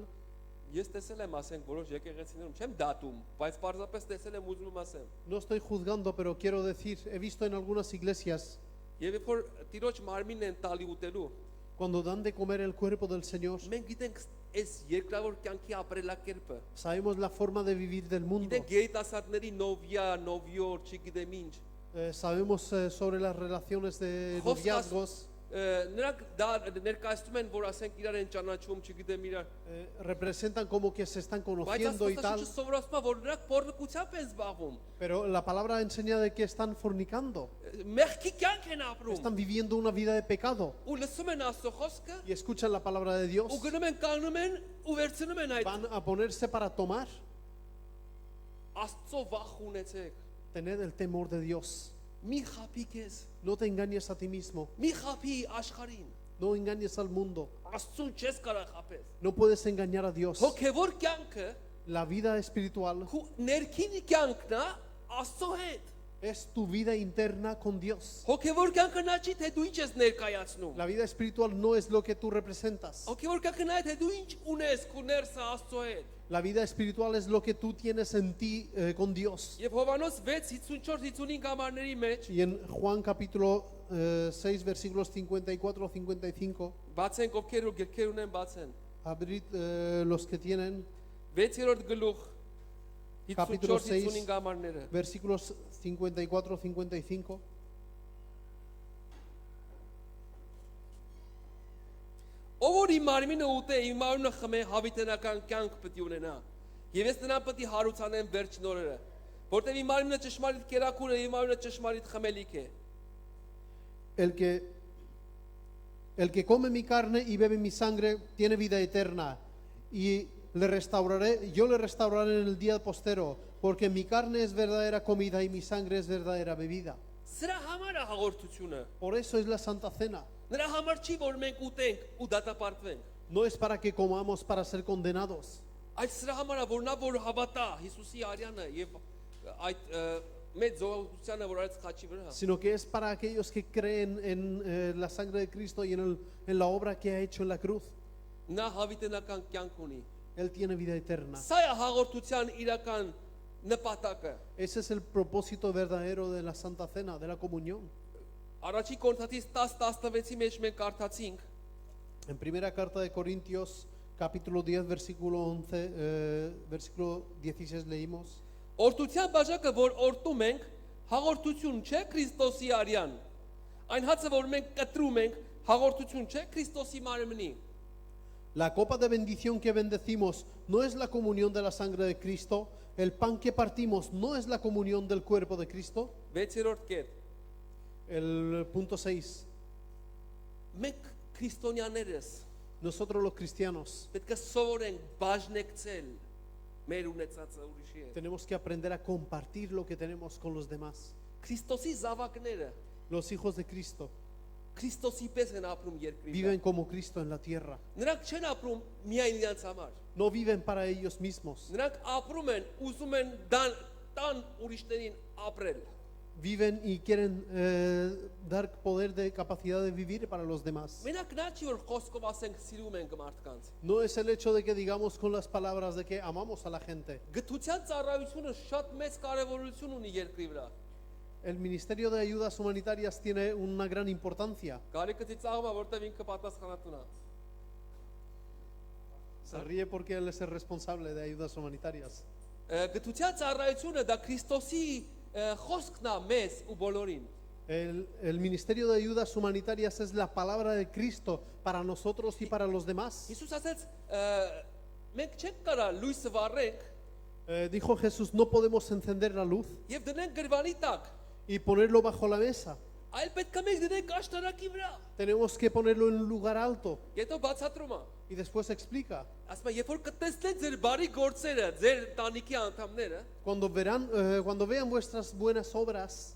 ես տեսել եմ, ասենք, որոշ եկեղեցիներում չեմ դատում, բայց պարզապես տեսել եմ ուզում ասեմ։ No estoy juzgando, pero quiero decir, he visto en algunas iglesias, Եվ երբ որ Տիրոջ մարմինն են տալի ուտելու, cuando dan de comer el cuerpo del Señor, մենք գիտենք այս երկրավոր կյանքի ապրելակերպը։ sabemos la forma de vivir del mundo. Գիտենք երիտասարդների նովիա, նովիոր, չգիտեմ ինչ։ Sabemos sobre las relaciones de Խոսքը noviazgos. նրանք դա ներկայացնում են, որ ասենք իրար են ճանաչում, չգիտեմ իրար։ Representan como que se están Բայց conociendo y tal, Աստվածաշունչը սովորացնում է, որ նրանք պոռնկությամբ են զբաղվում։ pero la palabra enseña de que están fornicando, Մեղքի կյանք են ապրում։ están viviendo una vida de pecado Ու լսում են Աստծո խոսքը, y escuchan la palabra de Dios, ու գնում են կանգնում են ու վերցնում են այդ van a ponerse para tomar. Աստծո վախ ունեցեք։ Tened el temor de Dios. Մի խափի քեզ, No te engañes a ti mismo, մի խափի աշխարհին։ no engañes al mundo, Աստծուն չես կարող խափել։ no puedes engañar a Dios. Հոգևոր կյանքը La vida espiritual քու ներքին կյանքն է Աստծո հետ։ es tu vida interna con Dios. Հոգևոր կյանքը նա չի թե դու ինչ ես ներկայացնում։ La vida espiritual no es lo que tú representas. Հոգևոր կյանքը նա է թե դու ինչ ունես քու ներսը Աստծո հետ։ La vida espiritual es lo que tú tienes en ti con Dios. Եվ Հովանոս 6:54-55 համարների մեջ Y en Juan capítulo 6 versículos 54-55, բացենք ովքեր ու գրքեր ունեն բացեն։ abrid los que tienen 6-րդ գլուխ Capítulo 54-55 համարները։ versículos 54-55. Ով որ իմ մարմինը ուտե, իմ մարմինը խմե, հավիտենական կյանք պետք է ունենա։ Եվ ես նրան պետք է հարուցանեմ վերջին օրերը, որտեղ իմ մարմինը ճշմարիտ կերակուր է, իմ մարմինը ճշմարիտ խմելիք է։ El que come mi carne y bebe mi sangre tiene vida eterna, y yo le restauraré en el día postero, porque mi carne es verdadera comida y mi sangre es verdadera bebida. Սրա համար է հաղորդությունը։ Por eso es la Santa Cena. Նրա համար չի, որ մենք ուտենք ու դատապարտվենք։ No es para que comamos para ser condenados, Այդ սրա համար է, որ նա որ հավատա Հիսուսի արյանը եւ այդ մեծ զոհությունը, որ արեց խաչի վրա։ sino que es para aquellos que creen en la sangre de Cristo y en la obra que ha hecho en la cruz. Նա հավիտենական կյանք ունի։ Él tiene vida eterna. Սա է հաղորդության իրական նպատակը։ Ese es el propósito verdadero de la Santa Cena, de la comunión. Առաջի Կորինթացիս 10:16-ի մեջ մենք կարդացինք, En primera carta de Corintios, capítulo 10, versículo 11, versículo 16 leímos: Օրդության բաժակը, որ օրտում ենք, հաղորդություն չէ Քրիստոսի արյան։ Այն հացը, որ մենք կտրում ենք, հաղորդություն չէ Քրիստոսի մարմնի։ La copa de bendición que bendecimos no es la comunión de la sangre de Cristo, el pan que partimos no es la comunión del cuerpo de Cristo. 6-րդ կետ։ El punto 6. Մենք քրիստոնյաներս Nosotros los cristianos պետք է սովորենք բաժնեկցել մեր ունեցածը ուրիշի հետ։ tenemos que aprender a compartir lo que tenemos con los demás. Քրիստոսի զավակները Los hijos de Cristo Քրիստոսի պես են ապրում երկրի վրա։ viven como Cristo en la tierra. Նրանք չեն ապրում միայն իրենց համար։ No viven para ellos mismos. Նրանք ապրում են, ուզում են տան ուրիշներին ապրել։ Viven y quieren dar poder de capacidad de vivir para los demás. Մենակ նա չի որ խոսքով ասենք սիրում ենք մարդկանց։ No es el hecho de que digamos con las palabras de que amamos a la gente. Գթության ծառայությունը շատ մեծ կարևորություն ունի երկրի վրա։ El Ministerio de Ayudas Humanitarias tiene una gran importancia. Գարիկը ծիծաղում է, որտեղ ինքը պատասխանատուն է։ Se ríe porque él es el responsable de Ayudas Humanitarias. Գթության ծառայությունը դա Քրիստոսի խոսքն է մեզ ու բոլորին։ El Ministerio de Ayudas Humanitarias es la palabra de Cristo para nosotros y para los demás. Հիսուս ասաց, մենք չենք կարա լույսը վառենք Dijo Jesús, no podemos encender la luz եւ դնենք գրվանի տակ, y ponerlo bajo la mesa. այլ պետք է մենք դնենք աշտարակի վրա։ Tenemos que ponerlo en un lugar alto. Հետո բացատրում է, Y después explica. ասում է, երբ որ կտեսնեն ձեր բարի գործերը, ձեր տանիքի անդամները, Cuando vean vuestras buenas obras,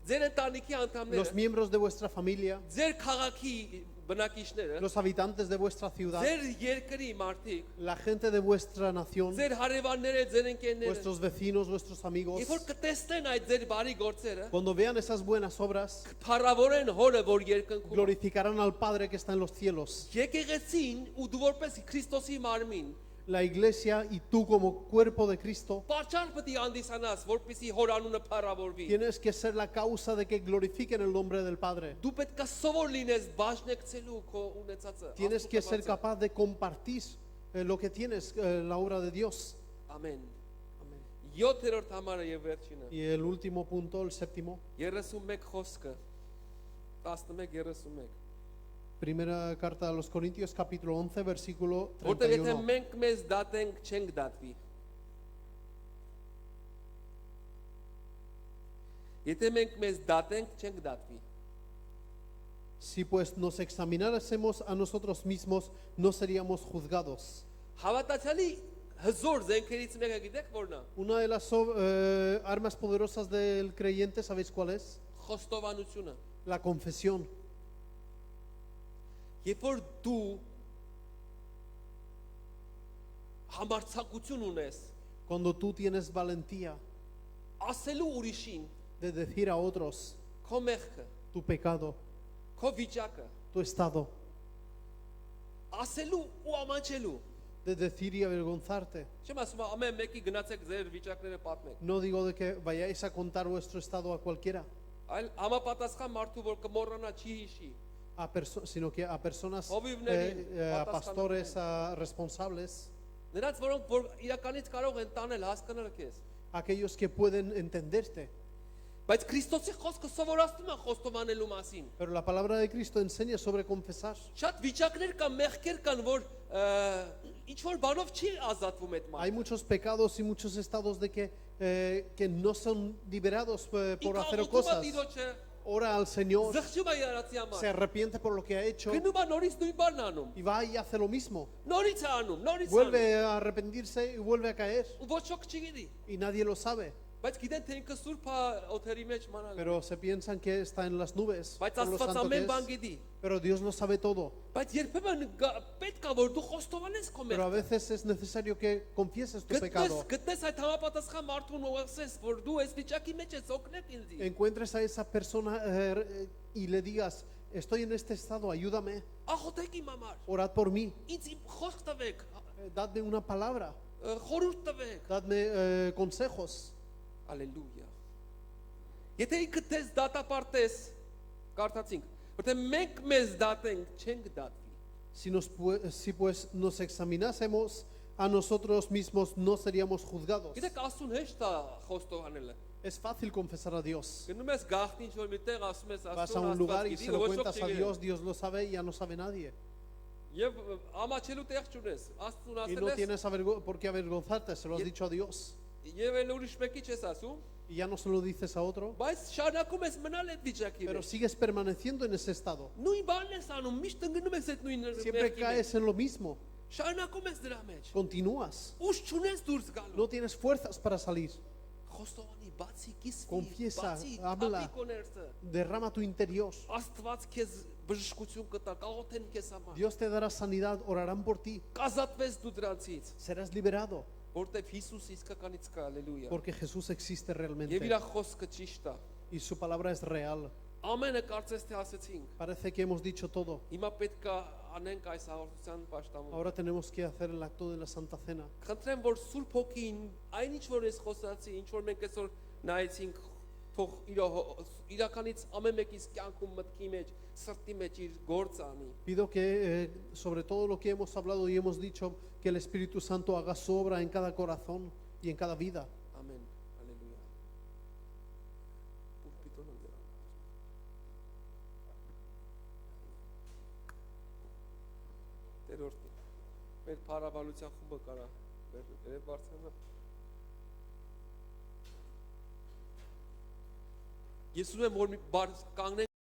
ձեր տանիքի los անդամները, miembros de vuestra familia, ձեր քաղաքի բնակիչները, los habitantes de vuestra ciudad, ձեր երկրի մարդիկ, la gente de vuestra nación, ձեր հարևանները, ձեր ընկերները, vuestros vecinos, vuestros amigos, երբ որ կտեսնեն այդ ձեր բարի գործերը, cuando vean esas buenas obras, փառավորեն հորը, որ երկնքում է։ glorificarán al Padre que está en los cielos. Եկեղեցին ու դու որպես Քրիստոսի մարմին, La iglesia y tú como cuerpo de Cristo պարչար պետք է հանդիսանաս, որպեսզի հոր անունը փառավորվի։ tienes que ser la causa de que glorifiquen el nombre del Padre. Դու պետք է սովոր լինես բաժնեկցելու քո ունեցածը։ Tienes que ser capaz de compartir lo que tienes, la obra de Dios. Ամեն։ 7-րդ համարը եւ վերջինը։ Y el último punto, el séptimo, 31 խոսքը 11:31 Primera carta a los Corintios, capítulo 11, versículo Որտեղ եթե 31. մենք մեզ դատենք, չենք դատվի։ Եթե մենք մեզ դատենք, չենք դատվի։ Si pues nos examinásemos a nosotros mismos, no seríamos juzgados. Հավատացյալի հզոր զենքերից մեկը գիտեք որն է։ Una de las armas poderosas del creyente, ¿sabéis cuál es? Խոստովանությունը։ La confesión. Երբ որ դու համարձակություն ունես, Cuando tú tienes valentía ասելու ուրիշին de decir a otros քո մեղքը, tu pecado, քո վիճակը, tu estado, ասելու ու ամանչելու։ de decir y avergonzarte. Չեմ ասում ամեն մեկի գնացեք ձեր վիճակները պատմեք, No digo de que vayáis a contar vuestro estado a cualquiera, այլ համապատասխան մարդու որ կմոռանա չի հիշի։ sino que a personas, a pastores, a responsables, Նրանց որոնք որ իրականից կարող են տանել հասկանալ քեզ։ aquellos que pueden entenderte. Բայց Քրիստոսի խոսքը սովորացնում է խոստովանելու մասին։ Pero la palabra de Cristo enseña sobre confesar. Շատ վիճակներ կան, մեղքեր կան, որ ինչ որ բանով չի ազատվում այդ Hay մարդը։ muchos pecados y muchos estados de que no son liberados por hacer cosas. Ora al Señor, Զղջում է իրարացի համար։ se arrepiente por lo que ha hecho Գնում է նորից նույն բանն անում։ y va y hace lo mismo. Նորից է անում, նորից է անում։ Vuelve a arrepentirse y vuelve a caer Ու ոչ ոք չգիտի։ y nadie lo sabe. Բայց gidեն թե ինքը սուրբ է օթերի մեջ մանալ։ Pero se piensan que está en las nubes. Բայց Por lo Աստված santo que ամեն բան es. գիտի։ Pero Dios lo sabe todo. Բայց երբեմն պետք է որ դու խոստովանես քո Pero a մեղքը։ veces es necesario que confieses tu pecado. Գտնես այդ համապատասխան մարդուն ու ասես, որ դու այս վիճակի մեջ ես, օգնեք ինձ։ Encuentres a esa persona y le digas, estoy en este estado, ayúdame, Ախոթեք իմ համար։ orad por mí, Ինձ իմ խոսք տվեք, dadme una palabra, խորհուրդ տվեք։ dadme consejos. Ալելույա։ Եթե ինքը դες դատապարտես, կարդացինք, որտեղ մենք մեզ դատենք, չենք դատվի։ Si pues nos examinásemos a nosotros mismos, no seríamos juzgados. Գիտեք, Աստուն հեշտ է խոստովանելը։ Es fácil confesar a Dios. Գնում ես գախնի ինչ որ միտեղ ասում ես Vas a Աստուն un lugar y Աստված se lo գիտի, ոչ cuentas a ոք Dios, չգիտի։ Dios lo sabe y ya no sabe nadie. Եվ ամաչելու տեղ չունես։ Աստուն Y no ասել ես, tienes por qué avergonzarte, se lo has dicho a Dios. եւ էլ ուրիշ մեկի չես ասում, Y ya no se lo dices a otro, բայց շարունակում ես մնալ այդ վիճակի pero մեջ։ sigues permaneciendo en ese estado. Նույն բանն ես անում, միշտ ընկնում ես այդ նույն Siempre մեղքի մեջ։ caes en lo mismo, Շարունակում ես դրա մեջ։ continúas, Ուշ չունես դուրս գալու։ no tienes fuerzas para salir. Խոստովանի, բացի կիսվի, Confiesa, բացի habla. ապիկոներսը։ Derrama tu interior. Աստված քեզ բժշկություն կտա, կաղոթեն քեզ համար։ Dios te dará sanidad, orarán por ti, Կազատվես դու դրանցից, serás liberado, որտեվ Հիսուս իսկականից կա, հալելույա։ porque Jesús existe Եվ realmente իր խոսքը ճիշտ է։ y su palabra es real. Ամենը կարծես թե ասեցինք։ Parece que hemos dicho todo. Հիմա պետք է անենք այս հաղորդության պաշտամուն։ Ahora tenemos que hacer el acto de la Santa Cena. Խնդրեմ, որ Սուրբ Հոգին այն ինչ որ ես խոսացի, ինչ որ մենք այսօր նայեցինք, թող իրականից ամեն մեկիս կյանքում մտքի մեջ, սրտի մեջ իր գործ անի։ Pido que sobre todo lo que hemos hablado y hemos dicho, que el Espíritu Santo haga su obra en cada corazón y en cada vida. Ամեն, հալելույա։ Պուլպիտոն ընդդրա։ Տերորտի։ Մեր փառաբանության խումբը կարա մեր բարձրանա։ Ես ուզում եմ որ մի կանգնենք